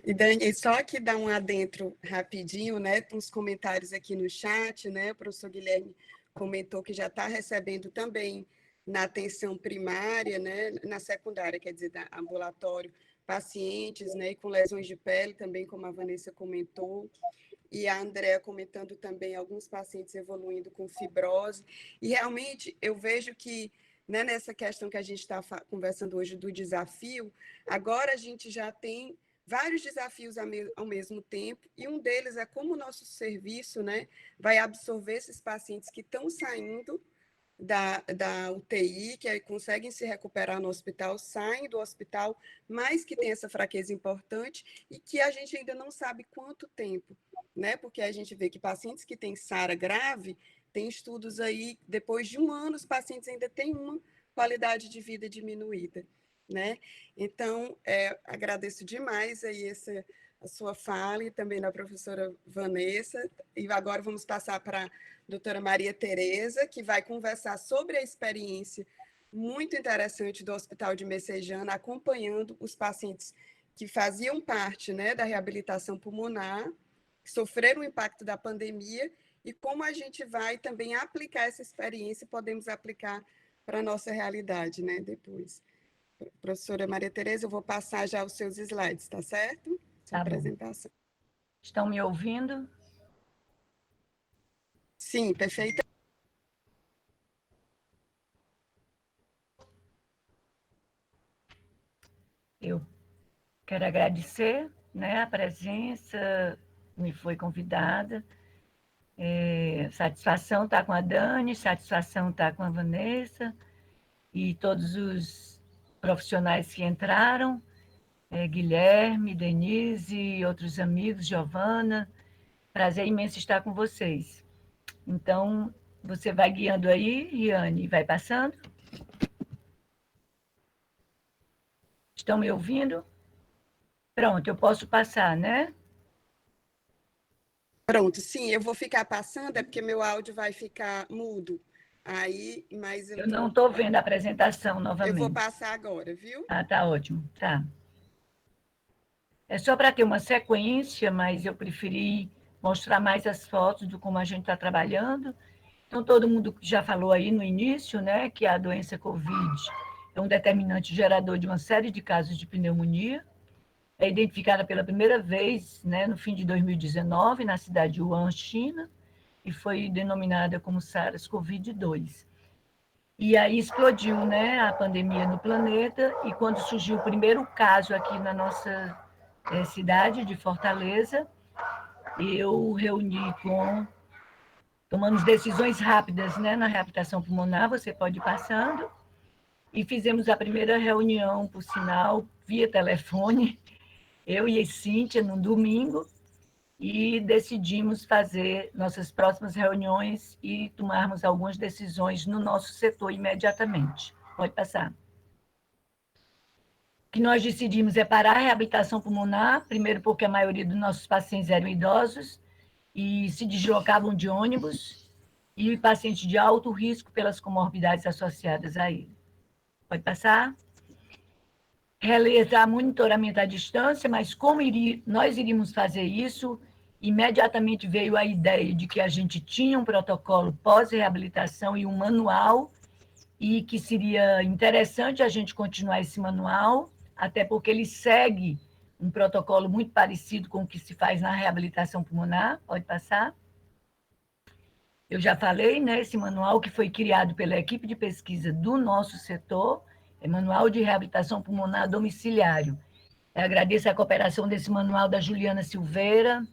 S2: E Dani, só que dá um adentro rapidinho, né, para os comentários aqui no chat, né, o professor Guilherme comentou que já está recebendo também na atenção primária, né, na secundária, quer dizer, ambulatório, pacientes, né, com lesões de pele também, como a Vanessa comentou, e a Andrea comentando também alguns pacientes evoluindo com fibrose, e realmente eu vejo que, né, nessa questão que a gente está conversando hoje do desafio, agora a gente já tem vários desafios ao mesmo tempo, e um deles é como o nosso serviço, né, vai absorver esses pacientes que estão saindo da UTI, que conseguem se recuperar no hospital, saem do hospital, mas que tem essa fraqueza importante e que a gente ainda não sabe quanto tempo, né? Porque a gente vê que pacientes que têm SARA grave, tem estudos aí, depois de um ano, os pacientes ainda têm uma qualidade de vida diminuída, né? Então, agradeço demais aí a sua fala e também da professora Vanessa, e agora vamos passar para a doutora Maria Tereza, que vai conversar sobre a experiência muito interessante do Hospital de Messejana, acompanhando os pacientes que faziam parte, né, da reabilitação pulmonar, que sofreram o impacto da pandemia, e como a gente vai também aplicar essa experiência, podemos aplicar para a nossa realidade, né, depois. Professora Maria Tereza, eu vou passar já os seus slides, tá certo? Sua apresentação.
S5: Estão me ouvindo?
S2: Sim, perfeito.
S5: Eu quero agradecer, né, a presença, me foi convidada. Satisfação estar com a Dani, satisfação estar com a Vanessa e todos os profissionais que entraram, Guilherme, Denise e outros amigos, Giovana. Prazer imenso estar com vocês. Então, você vai guiando aí, Iane, vai passando. Estão me ouvindo? Pronto, eu posso passar, né?
S2: Pronto, sim, eu vou ficar passando, é porque meu áudio vai ficar mudo. Aí, mas
S5: eu não estou vendo a apresentação novamente.
S2: Eu vou passar agora, viu?
S5: Ah, tá ótimo, tá. É só para ter uma sequência, mas eu preferi mostrar mais as fotos de como a gente está trabalhando. Então, todo mundo já falou aí no início, né, que a doença COVID é um determinante gerador de uma série de casos de pneumonia. É identificada pela primeira vez, né, no fim de 2019, na cidade de Wuhan, China, e foi denominada como SARS-CoV-2. E aí explodiu, né, a pandemia no planeta, e quando surgiu o primeiro caso aqui na nossa cidade de Fortaleza, eu reuni tomamos decisões rápidas, né, na reabilitação pulmonar, você pode ir passando, e fizemos a primeira reunião, por sinal, via telefone, eu e a Cíntia, num domingo, e decidimos fazer nossas próximas reuniões e tomarmos algumas decisões no nosso setor imediatamente. Pode passar. O que nós decidimos é parar a reabilitação pulmonar, primeiro porque a maioria dos nossos pacientes eram idosos e se deslocavam de ônibus, e pacientes de alto risco pelas comorbidades associadas a ele. Pode passar. Realizar monitoramento à distância, mas como nós iríamos fazer isso, imediatamente veio a ideia de que a gente tinha um protocolo pós-reabilitação e um manual, e que seria interessante a gente continuar esse manual, até porque ele segue um protocolo muito parecido com o que se faz na reabilitação pulmonar. Pode passar. Eu já falei, né, esse manual que foi criado pela equipe de pesquisa do nosso setor, é Manual de Reabilitação Pulmonar Domiciliário. Eu agradeço a cooperação desse manual da Juliana Silveira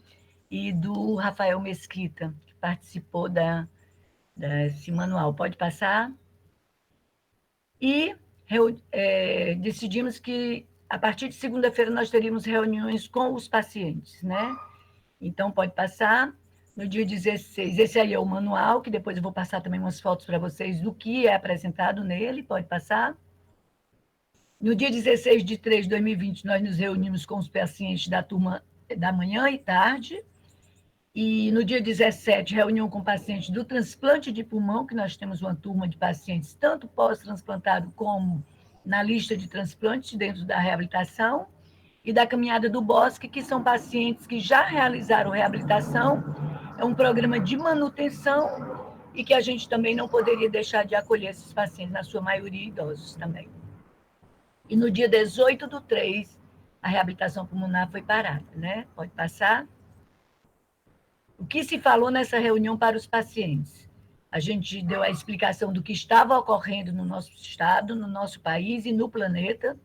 S5: e do Rafael Mesquita, que participou desse manual. Pode passar. E decidimos que, a partir de segunda-feira, nós teríamos reuniões com os pacientes, né? Então, pode passar. No dia 16, esse aí é o manual, que depois eu vou passar também umas fotos para vocês do que é apresentado nele, pode passar. No dia 16 de 3 de 2020, nós nos reunimos com os pacientes da turma da manhã e tarde, e no dia 17, reunião com pacientes do transplante de pulmão, que nós temos uma turma de pacientes, tanto pós-transplantado como na lista de transplantes dentro da reabilitação, e da caminhada do bosque, que são pacientes que já realizaram reabilitação. É um programa de manutenção e que a gente também não poderia deixar de acolher esses pacientes, na sua maioria idosos também. E no dia 18/3, a reabilitação pulmonar foi parada, né? Pode passar. O que se falou nessa reunião para os pacientes? A gente deu a explicação do que estava ocorrendo no nosso estado, no nosso país e no planeta.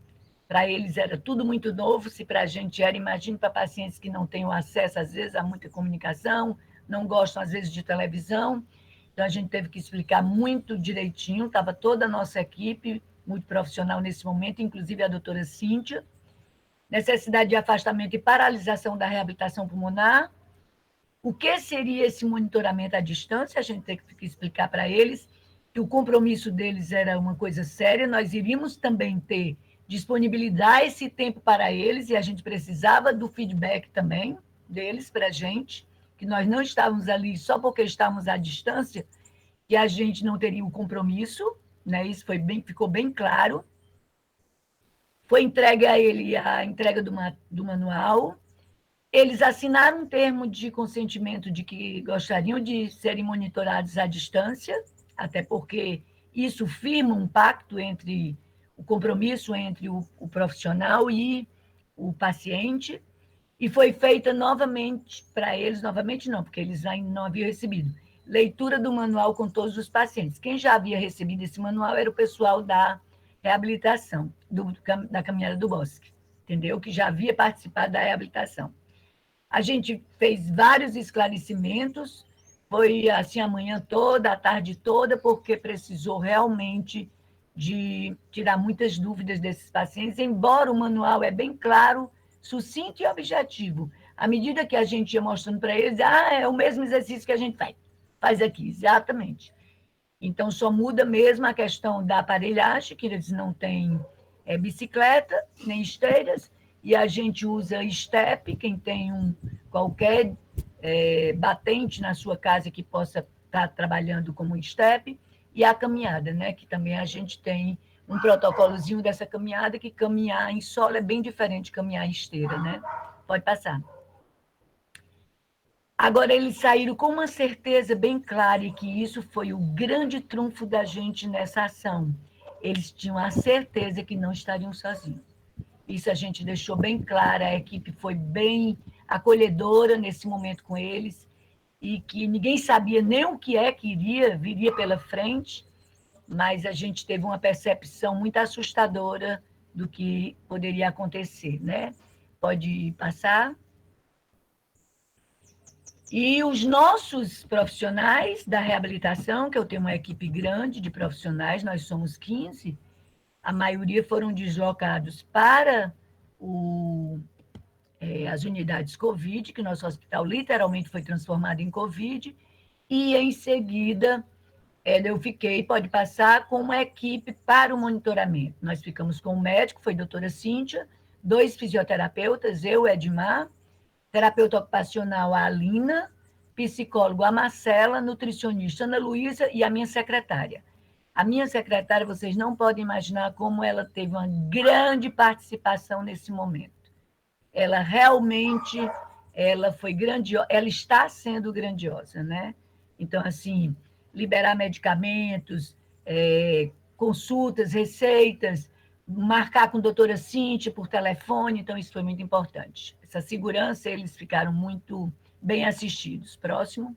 S5: Para eles era tudo muito novo, se para a gente era, imagine para pacientes que não têm acesso, às vezes, a muita comunicação, não gostam, às vezes, de televisão. Então, a gente teve que explicar muito direitinho, estava toda a nossa equipe, muito profissional nesse momento, inclusive a doutora Cíntia. Necessidade de afastamento e paralisação da reabilitação pulmonar. O que seria esse monitoramento à distância? A gente teve que explicar para eles que o compromisso deles era uma coisa séria, nós iríamos também ter disponibilizar esse tempo para eles, e a gente precisava do feedback também deles para a gente, que nós não estávamos ali só porque estávamos à distância, que a gente não teria o compromisso, né? Isso ficou bem claro. Foi entregue a ele a entrega do manual. Eles assinaram um termo de consentimento de que gostariam de serem monitorados à distância, até porque isso firma um pacto entre o compromisso entre o profissional e o paciente, e foi feita novamente para eles, novamente não, porque eles ainda não haviam recebido, leitura do manual com todos os pacientes. Quem já havia recebido esse manual era o pessoal da reabilitação, da Caminhada do Bosque, entendeu? Que já havia participado da reabilitação. A gente fez vários esclarecimentos, foi assim a manhã toda, a tarde toda, porque precisou realmente de tirar muitas dúvidas desses pacientes, embora o manual é bem claro, sucinto e objetivo. À medida que a gente ia mostrando para eles, é o mesmo exercício que a gente faz aqui, exatamente. Então, só muda mesmo a questão da aparelhagem, que eles não têm bicicleta, nem esteiras, e a gente usa step, quem tem qualquer batente na sua casa que possa estar trabalhando como step, e a caminhada, né? Que também a gente tem um protocolozinho dessa caminhada, que caminhar em solo é bem diferente de caminhar em esteira, né? Pode passar. Agora, eles saíram com uma certeza bem clara, e que isso foi o grande trunfo da gente nessa ação. Eles tinham a certeza que não estariam sozinhos. Isso a gente deixou bem claro, a equipe foi bem acolhedora nesse momento com eles, e que ninguém sabia nem o que viria pela frente, mas a gente teve uma percepção muito assustadora do que poderia acontecer, né? Pode passar. E os nossos profissionais da reabilitação, que eu tenho uma equipe grande de profissionais, nós somos 15, a maioria foram deslocados para as unidades Covid, que nosso hospital literalmente foi transformado em Covid, e em seguida eu fiquei, pode passar, com uma equipe para o monitoramento. Nós ficamos com o médico, foi a doutora Cíntia, 2 fisioterapeutas, eu, Edmar, terapeuta ocupacional, a Alina, psicólogo, a Marcela, nutricionista, Ana Luísa, e a minha secretária. A minha secretária, vocês não podem imaginar como ela teve uma grande participação nesse momento. Ela realmente, ela foi grandiosa, ela está sendo grandiosa, né? Então, assim, liberar medicamentos, consultas, receitas, marcar com a doutora Cíntia por telefone, então isso foi muito importante. Essa segurança, eles ficaram muito bem assistidos. Próximo.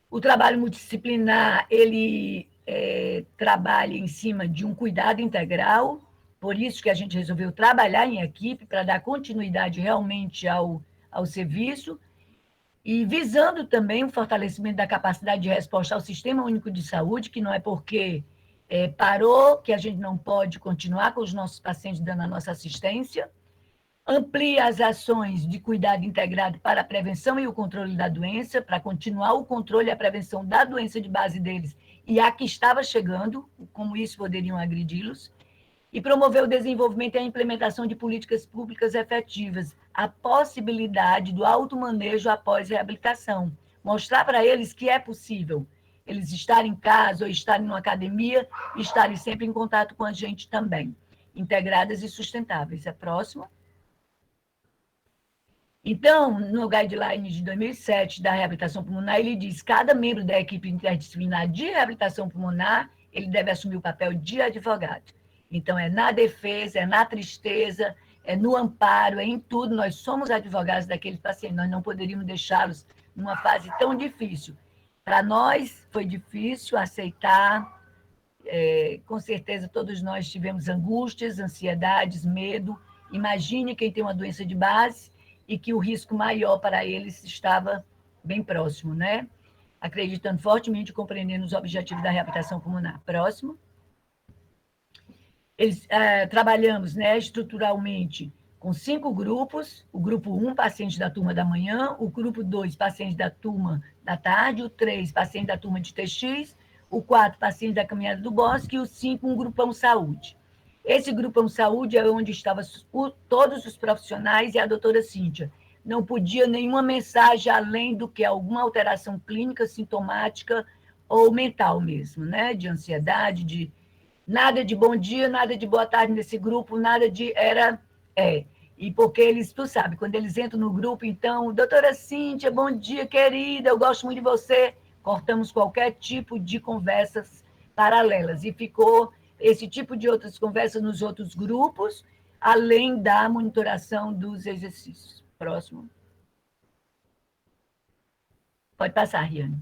S5: O trabalho multidisciplinar, ele trabalha em cima de um cuidado integral, por isso que a gente resolveu trabalhar em equipe, para dar continuidade realmente ao serviço, e visando também o fortalecimento da capacidade de resposta ao Sistema Único de Saúde, que não é porque parou que a gente não pode continuar com os nossos pacientes dando a nossa assistência, amplia as ações de cuidado integrado para a prevenção e o controle da doença, para continuar o controle e a prevenção da doença de base deles e a que estava chegando, como isso poderiam agredi-los, e promover o desenvolvimento e a implementação de políticas públicas efetivas, a possibilidade do automanejo após reabilitação, mostrar para eles que é possível eles estarem em casa ou estarem numa academia e estarem sempre em contato com a gente também, integradas e sustentáveis. É próximo. Então, no guideline de 2007 da reabilitação pulmonar, ele diz que cada membro da equipe interdisciplinar de reabilitação pulmonar, ele deve assumir o papel de advogado. Então, é na defesa, é na tristeza, é no amparo, é em tudo. Nós somos advogados daqueles pacientes, nós não poderíamos deixá-los numa fase tão difícil. Para nós, foi difícil aceitar, com certeza todos nós tivemos angústias, ansiedades, medo. Imagine quem tem uma doença de base e que o risco maior para eles estava bem próximo, né? Acreditando fortemente e compreendendo os objetivos da reabilitação pulmonar. Próximo. Trabalhamos, né, estruturalmente com 5 grupos, o grupo 1, pacientes da turma da manhã, o grupo 2, pacientes da turma da tarde, o 3, pacientes da turma de TX, o 4, pacientes da caminhada do bosque, e o 5, um grupão saúde. Esse grupão saúde é onde estavam todos os profissionais e a doutora Cíntia. Não podia nenhuma mensagem além do que alguma alteração clínica, sintomática ou mental mesmo, né? De ansiedade, de nada de bom dia, nada de boa tarde nesse grupo, nada de E porque eles, tu sabe, quando eles entram no grupo, então, doutora Cíntia, bom dia, querida, eu gosto muito de você. Cortamos qualquer tipo de conversas paralelas. E ficou esse tipo de outras conversas nos outros grupos, além da monitoração dos exercícios. Próximo. Pode passar, Riane.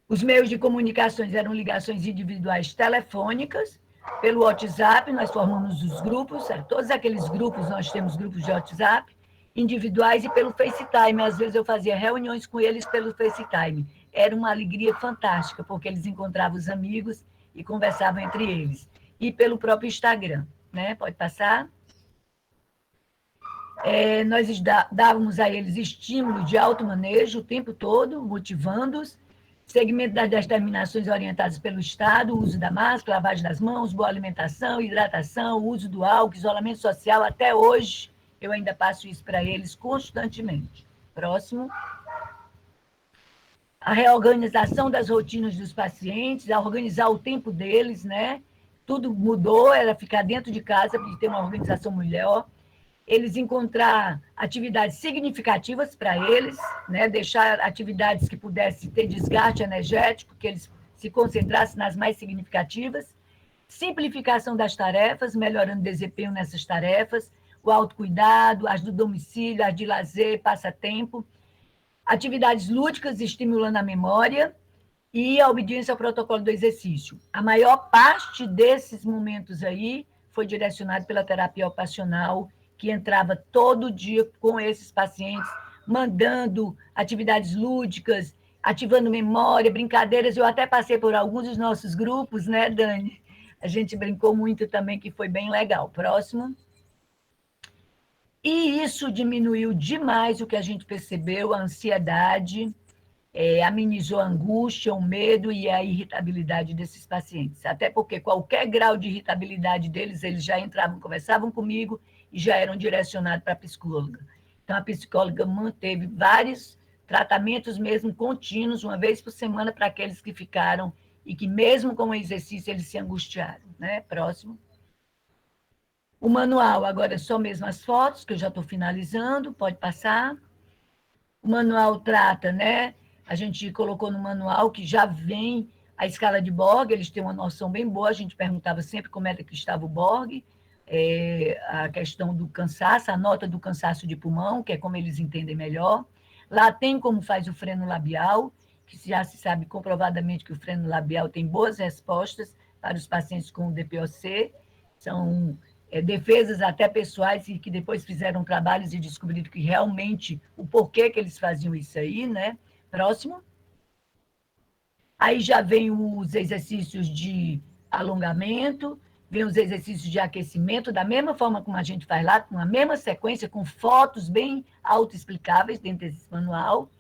S5: Os meios de comunicações eram ligações individuais telefônicas, pelo WhatsApp, nós formamos os grupos, todos aqueles grupos, nós temos grupos de WhatsApp, individuais, e pelo FaceTime. Às vezes eu fazia reuniões com eles pelo FaceTime. Era uma alegria fantástica, porque eles encontravam os amigos e conversavam entre eles. E pelo próprio Instagram, né? Pode passar. Nós dávamos a eles estímulo de automanejo o tempo todo, motivando-os, segmento das determinações orientadas pelo Estado, uso da máscara, lavagem das mãos, boa alimentação, hidratação, uso do álcool, isolamento social. Até hoje, eu ainda passo isso para eles constantemente. Próximo. A reorganização das rotinas dos pacientes, a organizar o tempo deles, né? Tudo mudou, era ficar dentro de casa para ter uma organização melhor. Eles encontrar atividades significativas para eles, né? Deixar atividades que pudessem ter desgaste energético, que eles se concentrassem nas mais significativas. Simplificação das tarefas, melhorando o desempenho nessas tarefas, o autocuidado, as do domicílio, as de lazer, passatempo. Atividades lúdicas, estimulando a memória, e a obediência ao protocolo do exercício. A maior parte desses momentos aí foi direcionado pela terapia ocupacional, que entrava todo dia com esses pacientes, mandando atividades lúdicas, ativando memória, brincadeiras. Eu até passei por alguns dos nossos grupos, né, Dani? A gente brincou muito também, que foi bem legal. Próximo. E isso diminuiu demais o que a gente percebeu, a ansiedade, amenizou a angústia, o medo e a irritabilidade desses pacientes. Até porque qualquer grau de irritabilidade deles, eles já entravam, conversavam comigo e já eram direcionados para a psicóloga. Então, a psicóloga manteve vários tratamentos mesmo contínuos, uma vez por semana, para aqueles que ficaram e que, mesmo com o exercício, eles se angustiaram. Né? Próximo. O manual, agora é só mesmo as fotos, que eu já estou finalizando, pode passar. O manual trata, né? A gente colocou no manual que já vem a escala de Borg, eles têm uma noção bem boa, a gente perguntava sempre como era que estava o Borg, a questão do cansaço, a nota do cansaço de pulmão, que é como eles entendem melhor. Lá tem como faz o freno labial, que já se sabe comprovadamente que o freno labial tem boas respostas para os pacientes com DPOC, são defesas até pessoais e que depois fizeram trabalhos e descobriram que realmente o porquê que eles faziam isso aí, né? Próximo. Aí já vem os exercícios de alongamento, vem os exercícios de aquecimento, da mesma forma como a gente faz lá, com a mesma sequência, com fotos bem autoexplicáveis dentro desse manual.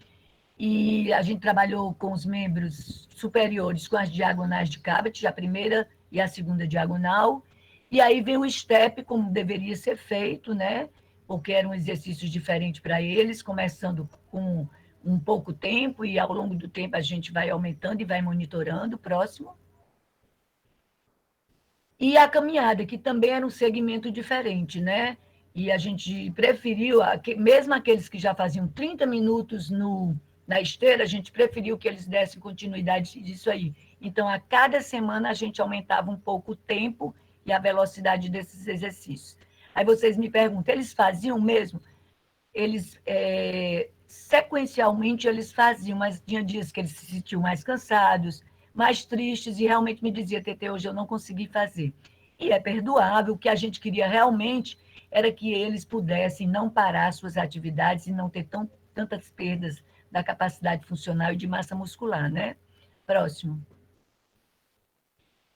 S5: E a gente trabalhou com os membros superiores, com as diagonais de Cabot, a primeira e a segunda diagonal. E aí vem o step, como deveria ser feito, né? Porque eram exercícios diferentes para eles, começando com um pouco tempo, e ao longo do tempo a gente vai aumentando e vai monitorando. Próximo. E a caminhada, que também era um segmento diferente, né? E a gente preferiu, mesmo aqueles que já faziam 30 minutos na esteira, a gente preferiu que eles dessem continuidade disso aí. Então, a cada semana, a gente aumentava um pouco o tempo e a velocidade desses exercícios. Aí vocês me perguntam, eles faziam mesmo? Eles, sequencialmente, eles faziam, mas tinha dias que eles se sentiam mais cansados, mais tristes, e realmente me dizia, Tetê, hoje eu não consegui fazer. E é perdoável, o que a gente queria realmente era que eles pudessem não parar suas atividades e não ter tantas perdas da capacidade funcional e de massa muscular, né? Próximo.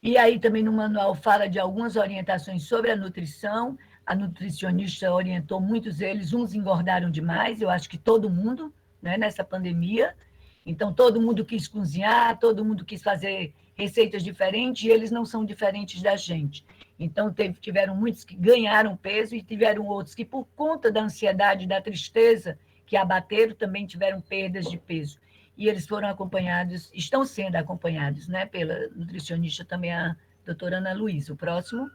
S5: E aí também no manual fala de algumas orientações sobre a nutrição. A nutricionista orientou muitos deles, uns engordaram demais, eu acho que todo mundo, né, nessa pandemia. Então, todo mundo quis cozinhar, todo mundo quis fazer receitas diferentes, e eles não são diferentes da gente. Então, tiveram muitos que ganharam peso e tiveram outros que, por conta da ansiedade, da tristeza que abateram, também tiveram perdas de peso. E eles foram acompanhados, estão sendo acompanhados, né, pela nutricionista também, a doutora Ana Luísa. O próximo.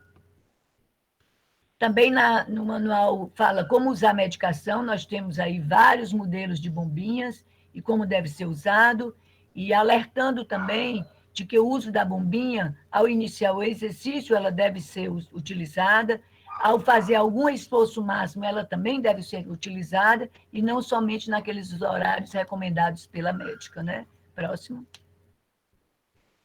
S5: Também no manual fala como usar a medicação, nós temos aí vários modelos de bombinhas e como deve ser usado, e alertando também de que o uso da bombinha, ao iniciar o exercício, ela deve ser utilizada, ao fazer algum esforço máximo, ela também deve ser utilizada, e não somente naqueles horários recomendados pela médica, né? Próximo.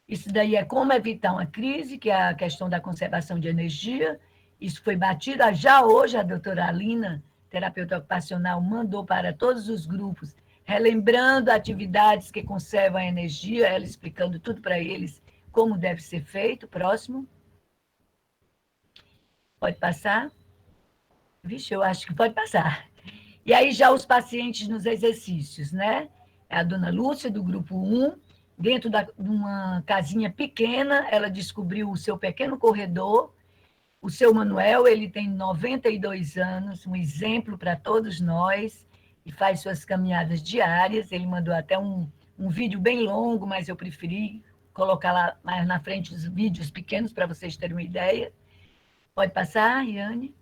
S5: Isso daí é como evitar uma crise, que é a questão da conservação de energia. Isso foi batido. Já hoje, a doutora Alina, terapeuta ocupacional, mandou para todos os grupos, relembrando atividades que conservam a energia, ela explicando tudo para eles, como deve ser feito. Próximo. Pode passar? Vixe, eu acho que pode passar. E aí já os pacientes nos exercícios, né? A dona Lúcia, do grupo 1, dentro de uma casinha pequena, ela descobriu o seu pequeno corredor. O seu Manuel, ele tem 92 anos, um exemplo para todos nós, e faz suas caminhadas diárias. Ele mandou até um vídeo bem longo, mas eu preferi colocar lá mais na frente os vídeos pequenos para vocês terem uma ideia. Pode passar, Iane?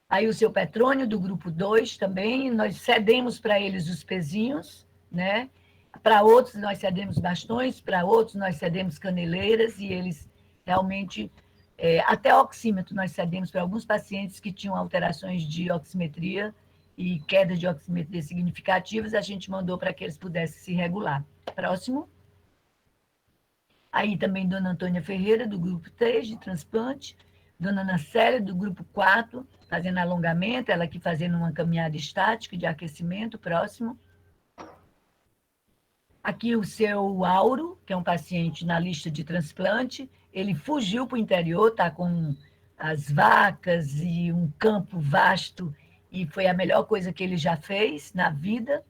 S5: Aí o seu Petrônio, do grupo 2 também, nós cedemos para eles os pezinhos, né? Para outros nós cedemos bastões, para outros nós cedemos caneleiras, e eles realmente, até oxímetro nós cedemos para alguns pacientes que tinham alterações de oximetria e quedas de oximetria significativas, a gente mandou para que eles pudessem se regular. Próximo. Aí também Dona Antônia Ferreira, do grupo 3 de transplante, Dona Ana Célia, do grupo 4, fazendo alongamento, ela aqui fazendo uma caminhada estática de aquecimento, próximo. Aqui o seu Auro, que é um paciente na lista de transplante, ele fugiu para o interior, está com as vacas e um campo vasto, e foi a melhor coisa que ele já fez na vida,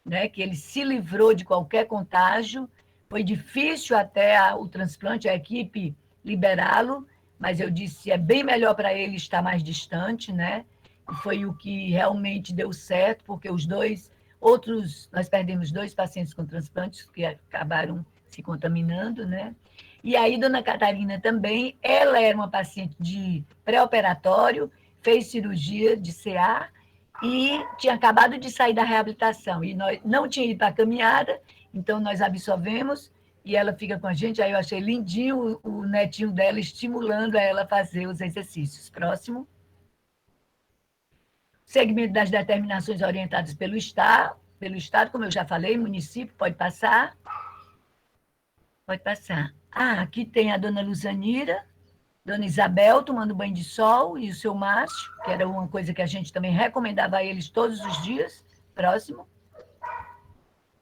S5: né? Que ele se livrou de qualquer contágio. Foi difícil até o transplante, a equipe liberá-lo, mas eu disse, é bem melhor para ele estar mais distante, né? E foi o que realmente deu certo, porque os dois outros, nós perdemos 2 pacientes com transplantes que acabaram se contaminando, né? E aí, Dona Catarina também, ela era uma paciente de pré-operatório, fez cirurgia de CA e tinha acabado de sair da reabilitação. E nós não tinha ido para a caminhada, então nós absorvemos e ela fica com a gente. Aí eu achei lindinho o netinho dela estimulando a ela a fazer os exercícios. Próximo. Segmento das determinações orientadas pelo Estado, como eu já falei, município, pode passar. Pode passar. Aqui tem a Dona Luzanira, Dona Isabel tomando banho de sol e o seu Márcio, que era uma coisa que a gente também recomendava a eles todos os dias. Próximo.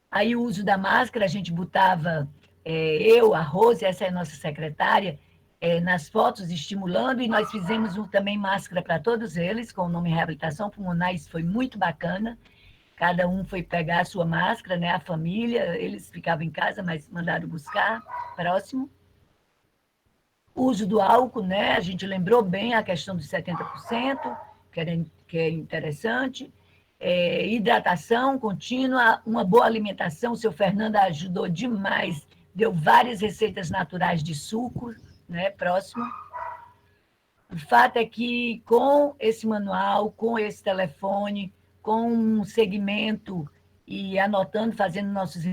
S5: Aí o uso da máscara, a gente botava, eu, a Rose, essa é a nossa secretária, nas fotos estimulando, e nós fizemos também máscara para todos eles, com o nome Reabilitação Pulmonar, isso foi muito bacana. Cada um foi pegar a sua máscara, né? A família, eles ficavam em casa, mas mandaram buscar. Próximo. O uso do álcool, né? A gente lembrou bem a questão dos 70%, que é interessante. Hidratação contínua, uma boa alimentação. O seu Fernando ajudou demais, deu várias receitas naturais de suco, né? Próximo. O fato é que com esse manual, com esse telefone, com um segmento e anotando, fazendo nossos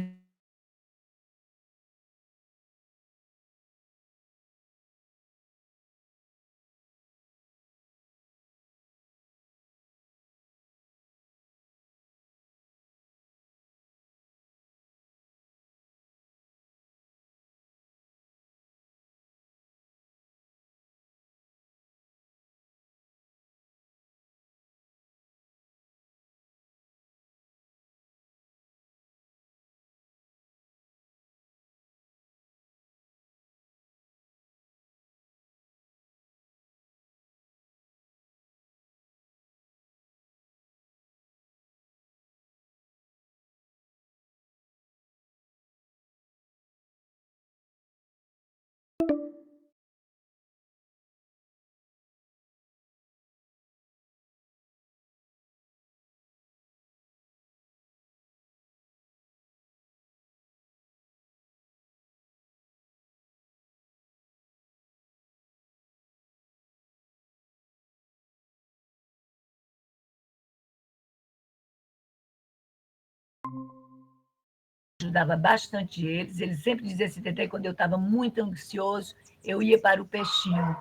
S5: ajudava bastante eles sempre diziam assim, Tetê, quando eu estava muito ansioso, eu ia para o peixinho,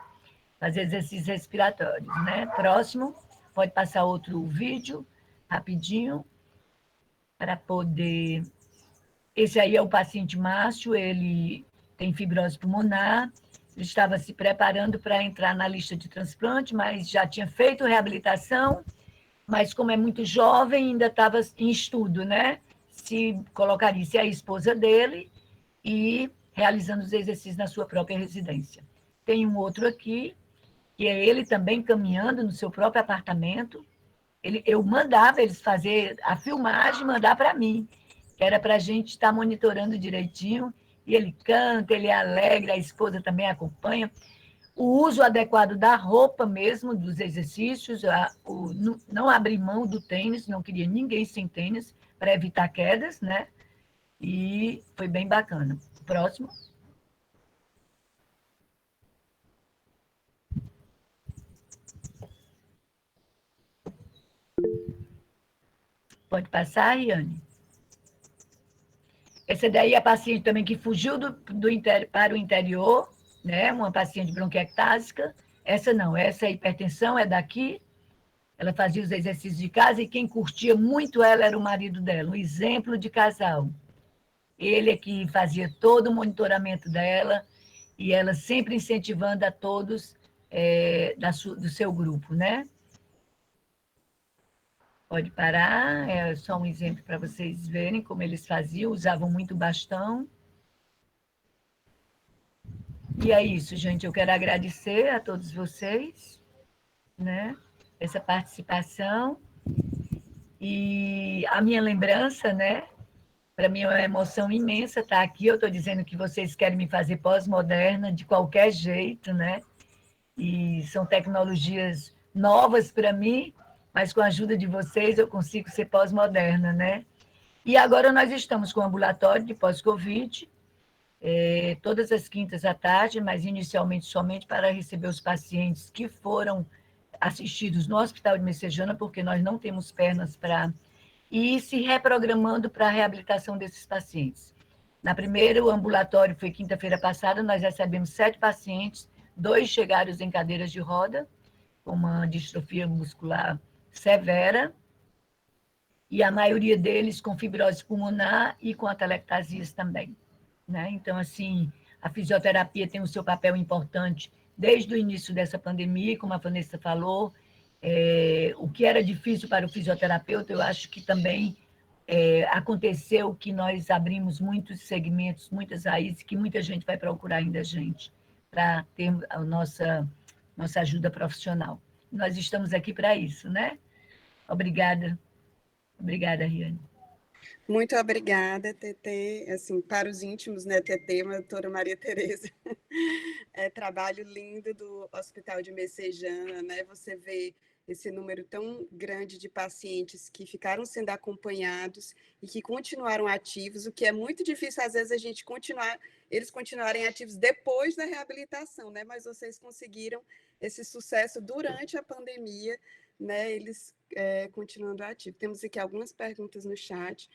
S5: fazer exercícios respiratórios, né? Próximo, pode passar outro vídeo, rapidinho, para poder... Esse aí é o paciente Márcio, ele tem fibrose pulmonar, ele estava se preparando para entrar na lista de transplante, mas já tinha feito reabilitação, mas como é muito jovem, ainda estava em estudo, né? Se colocaria a esposa dele e realizando os exercícios na sua própria residência. Tem um outro aqui, que é ele também caminhando no seu próprio apartamento. Eu mandava eles fazer a filmagem, mandar para mim, que era para a gente estar monitorando direitinho, e ele canta, ele é alegre, a esposa também acompanha. O uso adequado da roupa mesmo, dos exercícios, não abrir mão do tênis, não queria ninguém sem tênis, para evitar quedas, né? E foi bem bacana. Próximo. Pode passar, Iane? Essa daí é a paciente também que fugiu para o interior, né? Uma paciente bronquiectásica. Essa não, essa é hipertensão, é daqui. Ela fazia os exercícios de casa e quem curtia muito ela era o marido dela, um exemplo de casal. Ele é que fazia todo o monitoramento dela e ela sempre incentivando a todos do seu grupo, né? Pode parar, é só um exemplo para vocês verem como eles faziam, usavam muito bastão. E é isso, gente, eu quero agradecer a todos vocês, né, essa participação. E a minha lembrança, né, para mim é uma emoção imensa estar aqui. Eu estou dizendo que vocês querem me fazer pós-moderna de qualquer jeito, né? E são tecnologias novas para mim, mas com a ajuda de vocês eu consigo ser pós-moderna, né? E agora nós estamos com o ambulatório de pós-Covid, todas as quintas à tarde, mas inicialmente somente para receber os pacientes que foram assistidos no Hospital de Messejana, porque nós não temos pernas para ir se reprogramando para a reabilitação desses pacientes. Na primeira, o ambulatório foi quinta-feira passada, nós recebemos 7 pacientes, 2 chegaram em cadeiras de roda, com uma distrofia muscular severa, e a maioria deles com fibrose pulmonar e com atelectasias também, né? Então, assim, a fisioterapia tem o seu papel importante desde o início dessa pandemia, como a Vanessa falou, o que era difícil para o fisioterapeuta, eu acho que também aconteceu que nós abrimos muitos segmentos, muitas raízes, que muita gente vai procurar ainda a gente, para ter a nossa ajuda profissional. Nós estamos aqui para isso, né? Obrigada. Obrigada, Riane.
S2: Muito obrigada, TT. Assim, para os íntimos, né, TT, uma doutora Maria Tereza. Trabalho lindo do Hospital de Messejana, né? Você vê esse número tão grande de pacientes que ficaram sendo acompanhados e que continuaram ativos, o que é muito difícil, às vezes, eles continuarem ativos depois da reabilitação, né? Mas vocês conseguiram esse sucesso durante a pandemia, né? Eles continuando ativos. Temos aqui algumas perguntas no chat.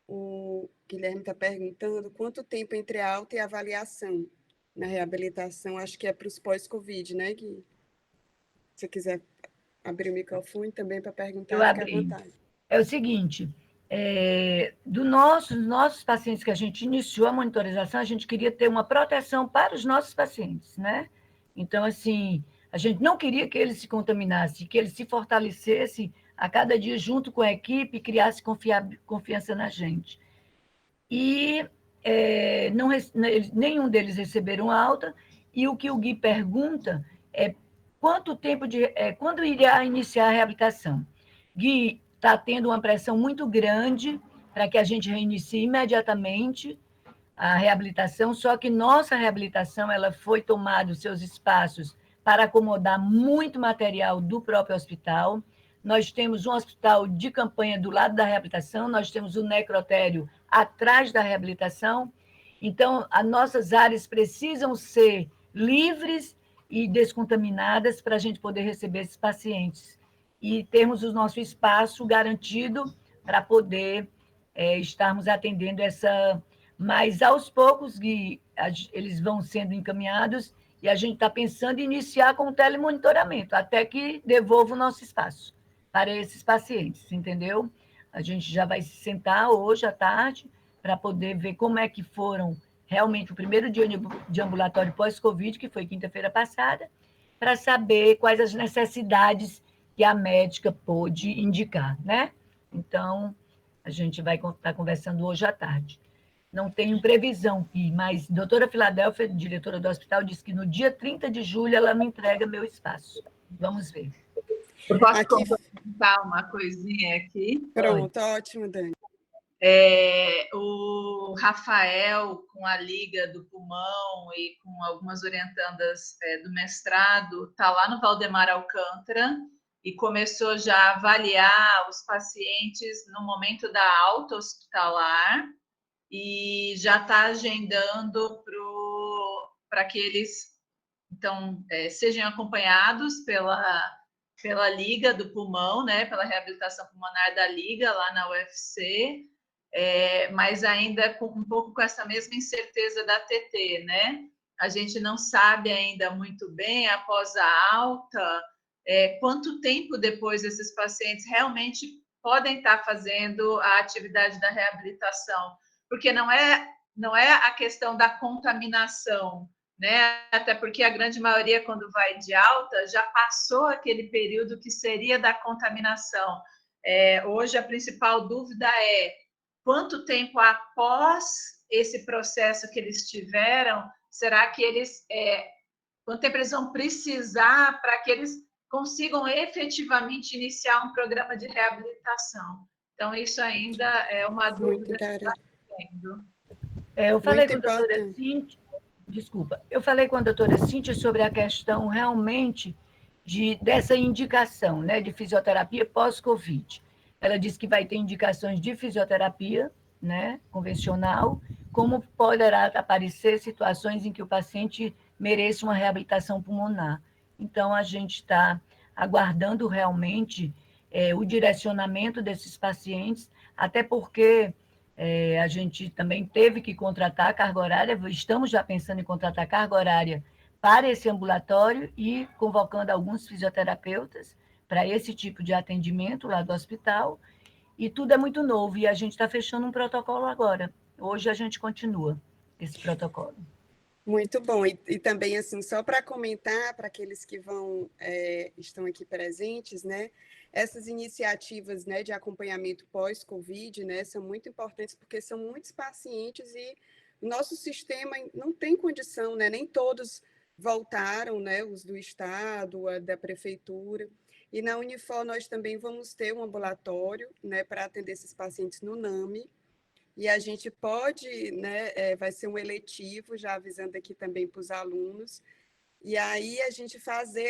S2: O Guilherme está perguntando quanto tempo entre a alta e a avaliação na reabilitação. Acho que é para os pós-Covid, né, Gui? Se você quiser abrir o microfone também para perguntar,
S5: Eu
S2: fique à
S5: abri.
S2: vontade.
S5: É o seguinte, dos nossos pacientes que a gente iniciou a monitorização, a gente queria ter uma proteção para os nossos pacientes, né? Então, assim, a gente não queria que eles se contaminassem, que eles se fortalecessem a cada dia junto com a equipe, criasse confiança na gente. E nenhum deles receberam alta, e o que o Gui pergunta é quando irá iniciar a reabilitação. Gui, está tendo uma pressão muito grande para que a gente reinicie imediatamente a reabilitação, só que nossa reabilitação ela foi tomando os seus espaços para acomodar muito material do próprio hospital. Nós temos um hospital de campanha do lado da reabilitação, nós temos o necrotério atrás da reabilitação. Então, as nossas áreas precisam ser livres e descontaminadas para a gente poder receber esses pacientes e termos o nosso espaço garantido para poder estarmos atendendo essa... Mas, aos poucos, eles vão sendo encaminhados e a gente está pensando em iniciar com o telemonitoramento, até que devolva o nosso espaço para esses pacientes, entendeu? A gente já vai se sentar hoje à tarde para poder ver como é que foram realmente o primeiro dia de ambulatório pós-Covid, que foi quinta-feira passada, para saber quais as necessidades que a médica pôde indicar, né? Então, a gente vai estar conversando hoje à tarde. Não tenho previsão, mas a doutora Filadélfia, diretora do hospital, disse que no dia 30 de julho ela me entrega meu espaço. Vamos ver.
S4: Eu posso complementar uma coisinha aqui?
S2: Pronto, ótimo, Dani.
S4: O Rafael, com a Liga do Pulmão e com algumas orientandas do mestrado, está lá no Valdemar Alcântara e começou já a avaliar os pacientes no momento da alta hospitalar e já está agendando para que eles então sejam acompanhados pela Liga do Pulmão, né, pela reabilitação pulmonar da Liga lá na UFC, mas ainda um pouco com essa mesma incerteza da TT, né? A gente não sabe ainda muito bem, após a alta, quanto tempo depois esses pacientes realmente podem estar fazendo a atividade da reabilitação, porque não é não é a questão da contaminação, né? Até porque a grande maioria, quando vai de alta, já passou aquele período que seria da contaminação. Hoje, a principal dúvida é quanto tempo após esse processo que eles tiveram, será que eles... quanto tempo eles vão precisar para que eles consigam efetivamente iniciar um programa de reabilitação? Então, isso ainda é uma dúvida que está tendo.
S5: Eu falei com a doutora
S2: importante.
S5: Cíntia, desculpa, eu falei com a doutora Cíntia sobre a questão realmente dessa indicação, né, de fisioterapia pós-Covid. Ela disse que vai ter indicações de fisioterapia, né, convencional, como poderá aparecer situações em que o paciente mereça uma reabilitação pulmonar. Então, a gente está aguardando realmente o direcionamento desses pacientes, até porque a gente também teve que contratar carga horária, estamos já pensando em contratar carga horária para esse ambulatório e convocando alguns fisioterapeutas para esse tipo de atendimento lá do hospital, e tudo é muito novo, e a gente está fechando um protocolo agora. Hoje a gente continua esse protocolo.
S2: Muito bom. E também, assim, só para comentar para aqueles que estão aqui presentes, né? Essas iniciativas, né, de acompanhamento pós-Covid, né, são muito importantes porque são muitos pacientes e o nosso sistema não tem condição, né? Nem todos voltaram, né? Os do Estado, da Prefeitura. E na Unifor nós também vamos ter um ambulatório, né, para atender esses pacientes no NAMI. E a gente pode, né, vai ser um eletivo, já avisando aqui também para os alunos, e aí a gente fazer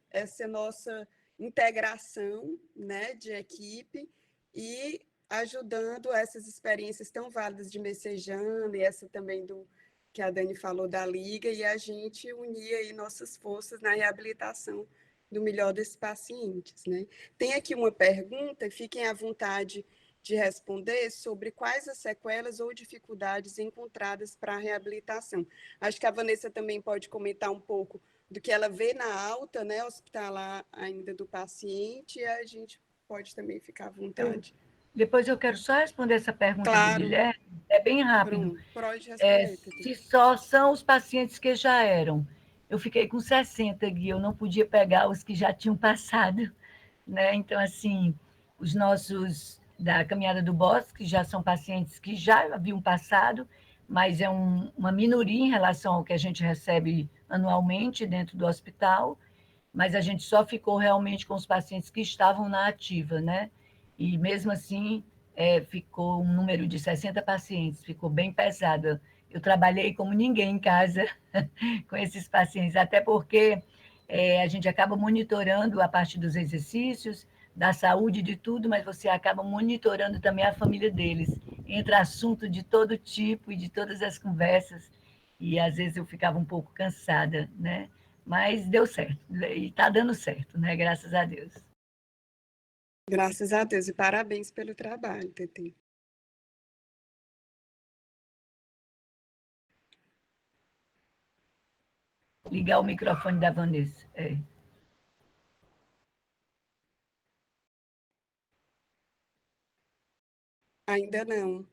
S2: essa nossa integração, né, de equipe e ajudando essas experiências tão válidas de Messejana e essa também que a Dani falou da Liga, e a gente unir aí nossas forças na reabilitação do melhor desses pacientes, né? Tem aqui uma pergunta, fiquem à vontade de responder sobre quais as sequelas ou dificuldades encontradas para a reabilitação. Acho que a Vanessa também pode comentar um pouco do que ela vê na alta, né, hospitalar ainda do paciente, e a gente pode também ficar à vontade.
S5: Depois eu quero só responder essa pergunta do
S2: Claro.
S5: Guilherme, é bem rápido.
S2: Bruno, pode responder.
S5: Se só são os pacientes que já eram. Eu fiquei com 60, Gui, eu não podia pegar os que já tinham passado, né? Então, assim, os nossos da Caminhada do Bosque já são pacientes que já haviam passado, mas é uma minoria em relação ao que a gente recebe anualmente dentro do hospital, mas a gente só ficou realmente com os pacientes que estavam na ativa, né? E mesmo assim, ficou um número de 60 pacientes, ficou bem pesado. Eu trabalhei como ninguém em casa com esses pacientes, até porque a gente acaba monitorando a parte dos exercícios, da saúde, de tudo, mas você acaba monitorando também a família deles. Entra assunto de todo tipo e de todas as conversas, e às vezes eu ficava um pouco cansada, né? Mas deu certo, e está dando certo, né? Graças a Deus.
S2: Graças a Deus, e parabéns pelo trabalho, Tetê.
S5: Ligar o microfone da Vanessa.
S2: Ainda não.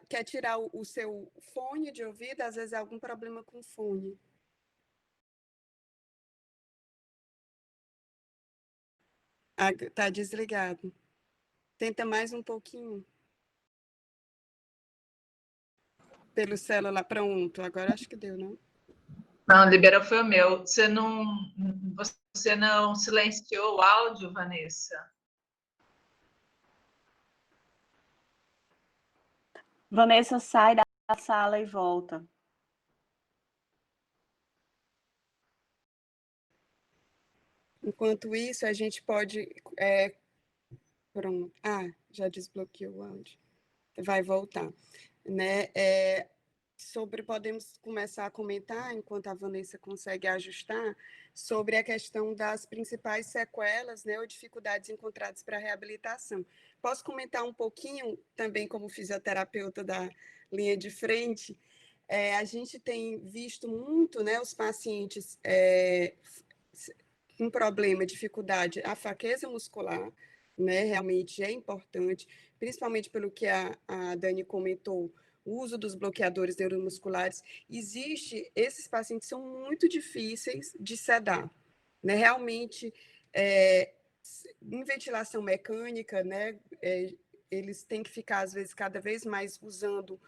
S2: Quer tirar o seu fone de ouvido? Às vezes há algum problema com o fone. Tá desligado. Tenta mais um pouquinho. Pelo celular. Pronto, agora acho que deu, não?
S4: Não, liberou foi o meu. Você não silenciou o áudio, Vanessa?
S6: Vanessa sai da sala e volta.
S2: Enquanto isso, a gente pode... Pronto. Já desbloqueou o áudio. Vai voltar. Né? Podemos começar a comentar, enquanto a Vanessa consegue ajustar, sobre a questão das principais sequelas, né, ou dificuldades encontradas para a reabilitação. Posso comentar um pouquinho, também como fisioterapeuta da linha de frente? A gente tem visto muito, né, os pacientes com problema, dificuldade, a fraqueza muscular, né, realmente é importante, principalmente pelo que a Dani comentou, o uso dos bloqueadores neuromusculares, esses pacientes são muito difíceis de sedar, né? Realmente, em ventilação mecânica, né, eles têm que ficar, às vezes, cada vez mais usando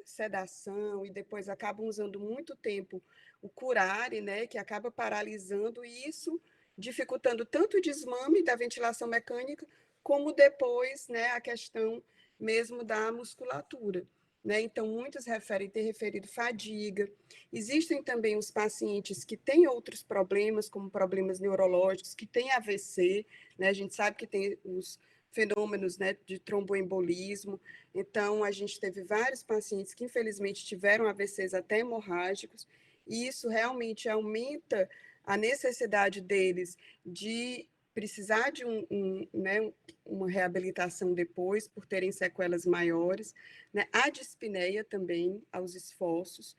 S2: sedação, e depois acabam usando muito tempo o curare, né, que acaba paralisando, e isso dificultando tanto o desmame da ventilação mecânica, como depois, né, a questão mesmo da musculatura, né? Então, muitos referem ter referido fadiga. Existem também os pacientes que têm outros problemas, como problemas neurológicos, que têm AVC, né? A gente sabe que tem os fenômenos, né, de tromboembolismo. Então, a gente teve vários pacientes que, infelizmente, tiveram AVCs até hemorrágicos, e isso realmente aumenta a necessidade deles de precisar de né, uma reabilitação depois, por terem sequelas maiores, né? A dispneia também, aos esforços,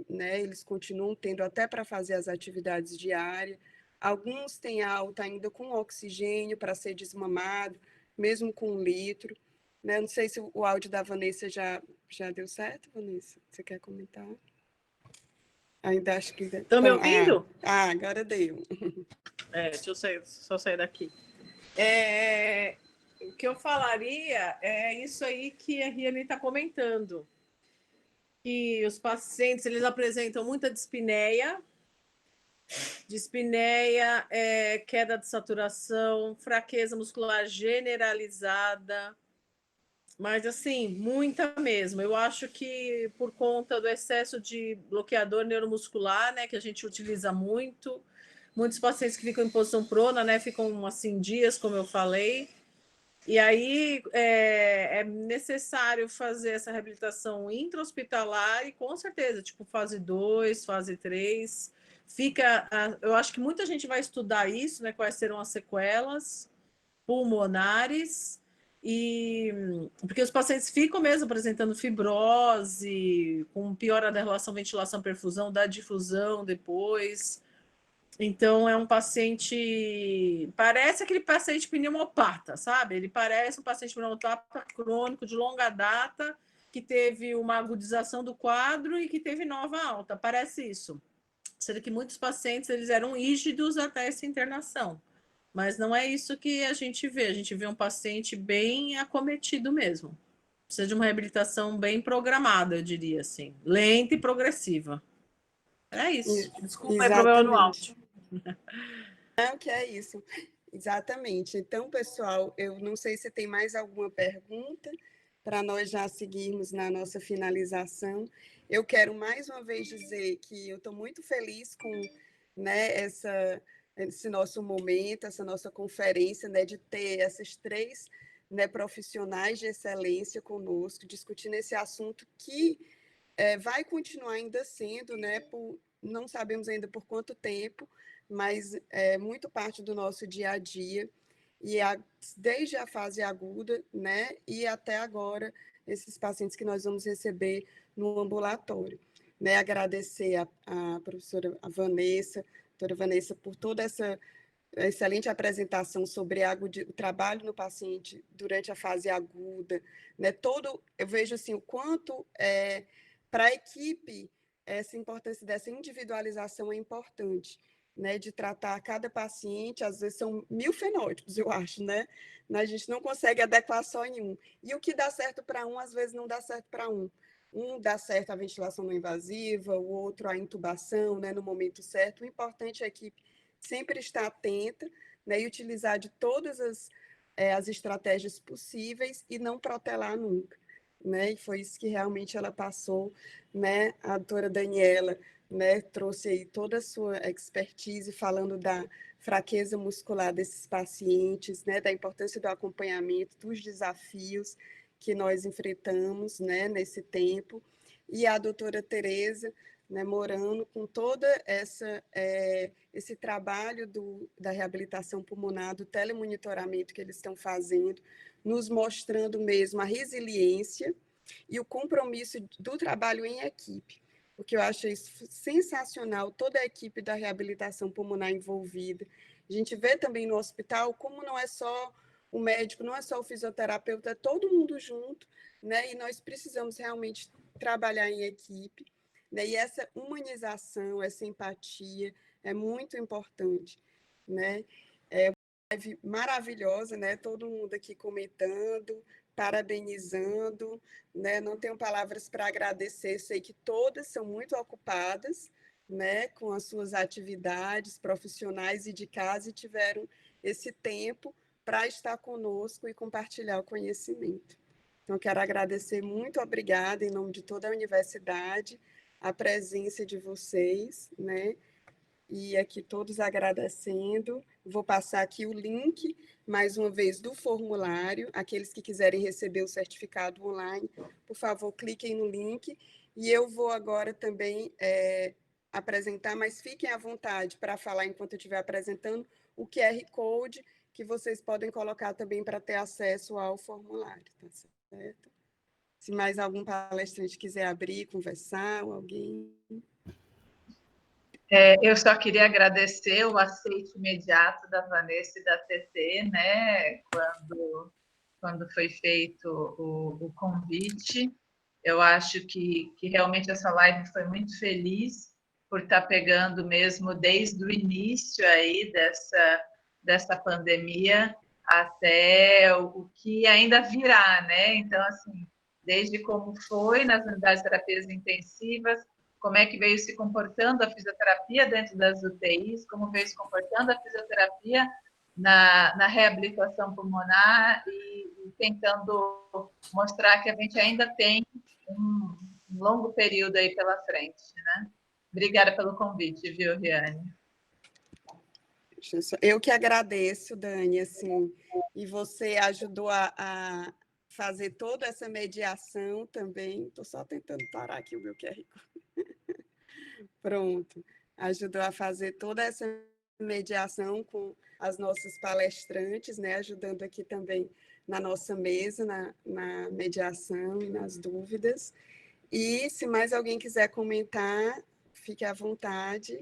S2: né? Eles continuam tendo até para fazer as atividades diárias. Alguns têm alta ainda com oxigênio para ser desmamado, mesmo com 1 litro. Né? Não sei se o áudio da Vanessa já deu certo, Vanessa? Você quer comentar? Ainda acho que...
S3: Estão me ouvindo?
S2: Agora deu.
S3: Deixa eu só sair daqui. O que eu falaria é isso aí que a Riane está comentando. Que os pacientes, eles apresentam muita dispneia, queda de saturação, fraqueza muscular generalizada, mas assim, muita mesmo. Eu acho que por conta do excesso de bloqueador neuromuscular, né, que a gente utiliza muito, muitos pacientes que ficam em posição prona, né, ficam assim dias, como eu falei, e aí é necessário fazer essa reabilitação intra-hospitalar e com certeza, tipo fase 2, fase 3, eu acho que muita gente vai estudar isso, né, quais serão as sequelas pulmonares, porque os pacientes ficam mesmo apresentando fibrose, com piora da relação ventilação-perfusão, da difusão depois. Então, é um paciente... Parece aquele paciente pneumopata, sabe? Ele parece um paciente pneumopata crônico de longa data, que teve uma agudização do quadro e que teve nova alta. Parece isso. Sendo que muitos pacientes eles eram rígidos até essa internação. Mas não é isso que a gente vê. A gente vê um paciente bem acometido mesmo. Precisa de uma reabilitação bem programada, eu diria assim. Lenta e progressiva. É isso. Desculpa, é problema no áudio.
S2: Não, que é isso. Exatamente. Então, pessoal, eu não sei se tem mais alguma pergunta para nós já seguirmos na nossa finalização. Eu quero mais uma vez dizer que eu estou muito feliz com, né, esse nosso momento, essa nossa conferência, né, de ter essas 3, né, profissionais de excelência conosco, discutindo esse assunto que vai continuar ainda sendo, né, não sabemos ainda por quanto tempo, mas é muito parte do nosso dia a dia, e desde a fase aguda, né, e até agora, esses pacientes que nós vamos receber no ambulatório. Né, agradecer a professora Vanessa, doutora Vanessa, por toda essa excelente apresentação sobre o trabalho no paciente durante a fase aguda, né, eu vejo assim, o quanto para a equipe essa importância dessa individualização é importante, né, de tratar cada paciente, às vezes são 1000 fenótipos, eu acho, né? A gente não consegue adequar só em um. E o que dá certo para um, às vezes não dá certo para um. Um dá certo a ventilação não invasiva, o outro a intubação, né, no momento certo. O importante é a equipe sempre estar atenta, né, e utilizar de todas as estratégias possíveis e não protelar nunca. Né? E foi isso que realmente ela passou, né? A doutora Daniela, né, trouxe aí toda a sua expertise falando da fraqueza muscular desses pacientes, né, da importância do acompanhamento, dos desafios que nós enfrentamos, né, nesse tempo, e a doutora Tereza, né, Morano, com toda esse trabalho da reabilitação pulmonar, do telemonitoramento que eles estão fazendo, nos mostrando mesmo a resiliência e o compromisso do trabalho em equipe, porque eu acho isso sensacional, toda a equipe da reabilitação pulmonar envolvida. A gente vê também no hospital como não é só o médico não é só o fisioterapeuta, é todo mundo junto, né? E nós precisamos realmente trabalhar em equipe, né? E essa humanização, essa empatia é muito importante, né? Live maravilhosa, né? Todo mundo aqui comentando, parabenizando, né? Não tenho palavras para agradecer, sei que todas são muito ocupadas, né? Com as suas atividades profissionais e de casa e tiveram esse tempo para estar conosco e compartilhar o conhecimento. Então, quero agradecer, muito obrigada, em nome de toda a universidade, a presença de vocês, né? E aqui todos agradecendo. Vou passar aqui o link, mais uma vez, do formulário. Aqueles que quiserem receber o certificado online, por favor, cliquem no link. E eu vou agora também apresentar, mas fiquem à vontade para falar enquanto eu estiver apresentando o QR Code, que vocês podem colocar também para ter acesso ao formulário, tá certo? Se mais algum palestrante quiser abrir, conversar, ou alguém...
S4: Eu só queria agradecer o aceite imediato da Vanessa e da TT, né, quando foi feito o convite. Eu acho que realmente essa live foi muito feliz por estar pegando mesmo desde o início aí dessa pandemia até o que ainda virá, né? Então, assim, desde como foi nas unidades de terapias intensivas, como é que veio se comportando a fisioterapia dentro das UTIs, como veio se comportando a fisioterapia na reabilitação pulmonar e tentando mostrar que a gente ainda tem um longo período aí pela frente, né? Obrigada pelo convite, viu, Riane?
S2: Eu que agradeço, Dani, assim, e você ajudou a fazer toda essa mediação também. Estou só tentando parar aqui o meu QR Code. Pronto. Ajudou a fazer toda essa mediação com as nossas palestrantes, né? Ajudando aqui também na nossa mesa, na mediação e nas dúvidas. E se mais alguém quiser comentar, fique à vontade.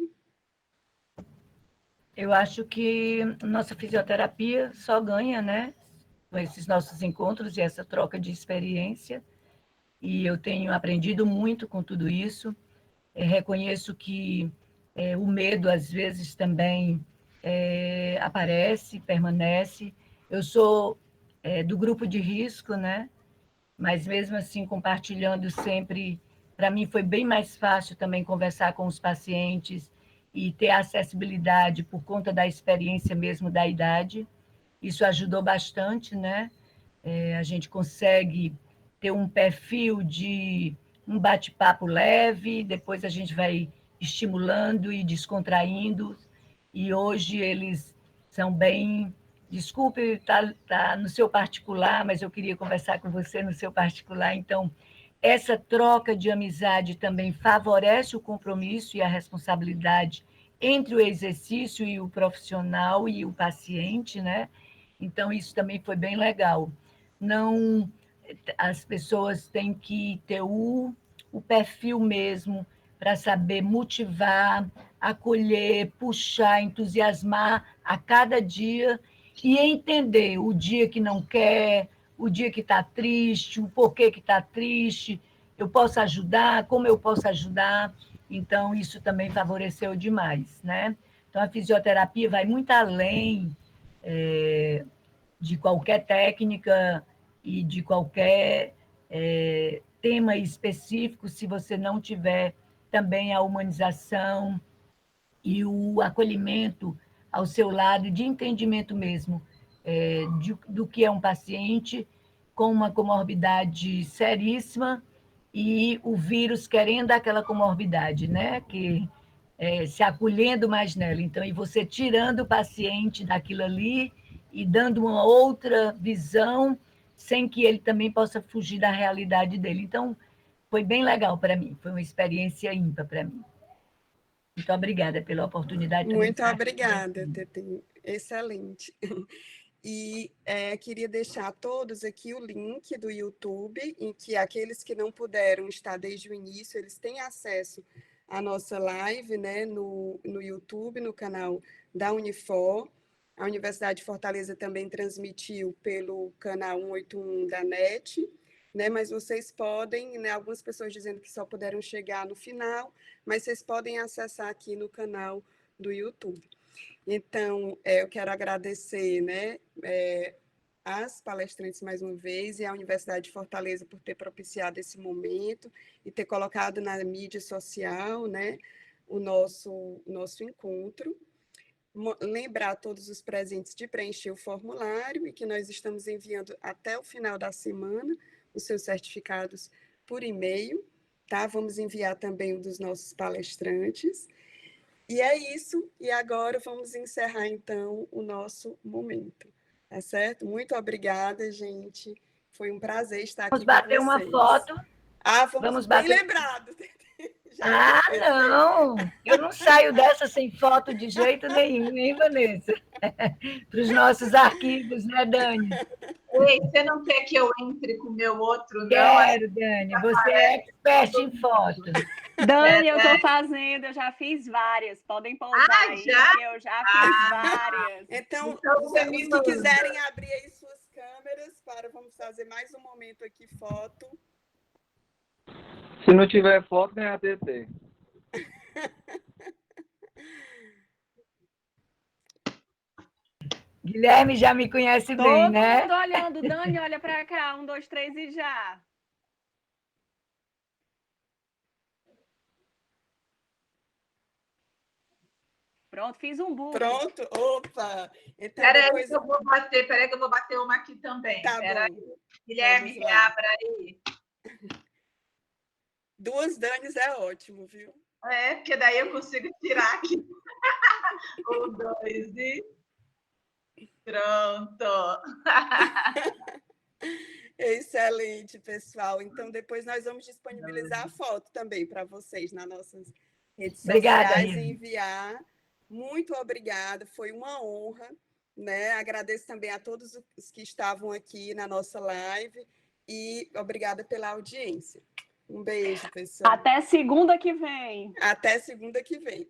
S5: Eu acho que nossa fisioterapia só ganha, né? Com esses nossos encontros e essa troca de experiência. E eu tenho aprendido muito com tudo isso. Reconheço que o medo, às vezes, também aparece, permanece. Eu sou do grupo de risco, né? Mas, mesmo assim, compartilhando sempre, para mim foi bem mais fácil também conversar com os pacientes e ter acessibilidade por conta da experiência mesmo da idade. Isso ajudou bastante, né? A gente consegue ter um perfil de um bate-papo leve, depois a gente vai estimulando e descontraindo, e hoje eles são bem... Desculpe tá no seu particular, mas eu queria conversar com você no seu particular, então essa troca de amizade também favorece o compromisso e a responsabilidade entre o exercício e o profissional e o paciente, né? Então, isso também foi bem legal. Não, as pessoas têm que ter o perfil mesmo para saber motivar, acolher, puxar, entusiasmar a cada dia e entender o dia que não quer, o dia que está triste, o porquê que está triste, eu posso ajudar, como eu posso ajudar. Então, isso também favoreceu demais, né? Então, a fisioterapia vai muito além de qualquer técnica e de qualquer tema específico, se você não tiver também a humanização e o acolhimento ao seu lado, de entendimento mesmo do que é um paciente com uma comorbidade seríssima e o vírus querendo aquela comorbidade, né? Que se acolhendo mais nela. Então, e você tirando o paciente daquilo ali e dando uma outra visão, sem que ele também possa fugir da realidade dele. Então, foi bem legal para mim, foi uma experiência ímpar para mim. Muito obrigada pela oportunidade também.
S2: Muito obrigada, Tete. Excelente. E queria deixar a todos aqui o link do YouTube, em que aqueles que não puderam estar desde o início, eles têm acesso à nossa live, né, no YouTube, no canal da Unifor. A Universidade de Fortaleza também transmitiu pelo canal 181 da NET, né? Mas vocês podem, né? Algumas pessoas dizendo que só puderam chegar no final, mas vocês podem acessar aqui no canal do YouTube. Então, eu quero agradecer, né, as palestrantes mais uma vez e a Universidade de Fortaleza por ter propiciado esse momento e ter colocado na mídia social, né, o nosso encontro. Lembrar a todos os presentes de preencher o formulário e que nós estamos enviando até o final da semana os seus certificados por e-mail, tá? Vamos enviar também o dos nossos palestrantes. E é isso, e agora vamos encerrar, então, o nosso momento, tá certo? Muito obrigada, gente. Foi um prazer estar aqui com vocês.
S5: Vamos bater uma foto.
S2: Vamos bem lembrado.
S5: Não, eu não saio dessa sem foto de jeito nenhum, hein, Vanessa? Para os nossos arquivos, né, Dani?
S4: Ei, você não quer que eu entre com o meu outro, não?
S5: Quero, Dani, você é expert em foto.
S6: Dani, eu estou fazendo, eu já fiz várias, podem pousar aí,
S2: já?
S6: que eu já fiz várias.
S2: Então os que quiserem abrir aí suas câmeras, vamos fazer mais um momento aqui, foto.
S7: Se não tiver foto, nem ATT.
S5: Guilherme já me conhece bem, né?
S6: Todo mundo olhando. Dani, olha para cá. 1, 2, 3 e já. Pronto, fiz um burro.
S2: Pronto, opa!
S4: Então, peraí que eu vou bater uma aqui também.
S2: Tá
S4: peraí.
S2: bom.
S4: Guilherme, abra aí.
S2: 2 Danis é ótimo, viu?
S4: Porque daí eu consigo tirar aqui. 1, 2 e... Pronto!
S2: Excelente, pessoal. Então, depois nós vamos disponibilizar a foto também para vocês nas nossas redes sociais e enviar. Muito obrigada, foi uma honra, né? Agradeço também a todos os que estavam aqui na nossa live e obrigada pela audiência. Um beijo, pessoal.
S6: Até segunda que vem.
S2: Até segunda que vem.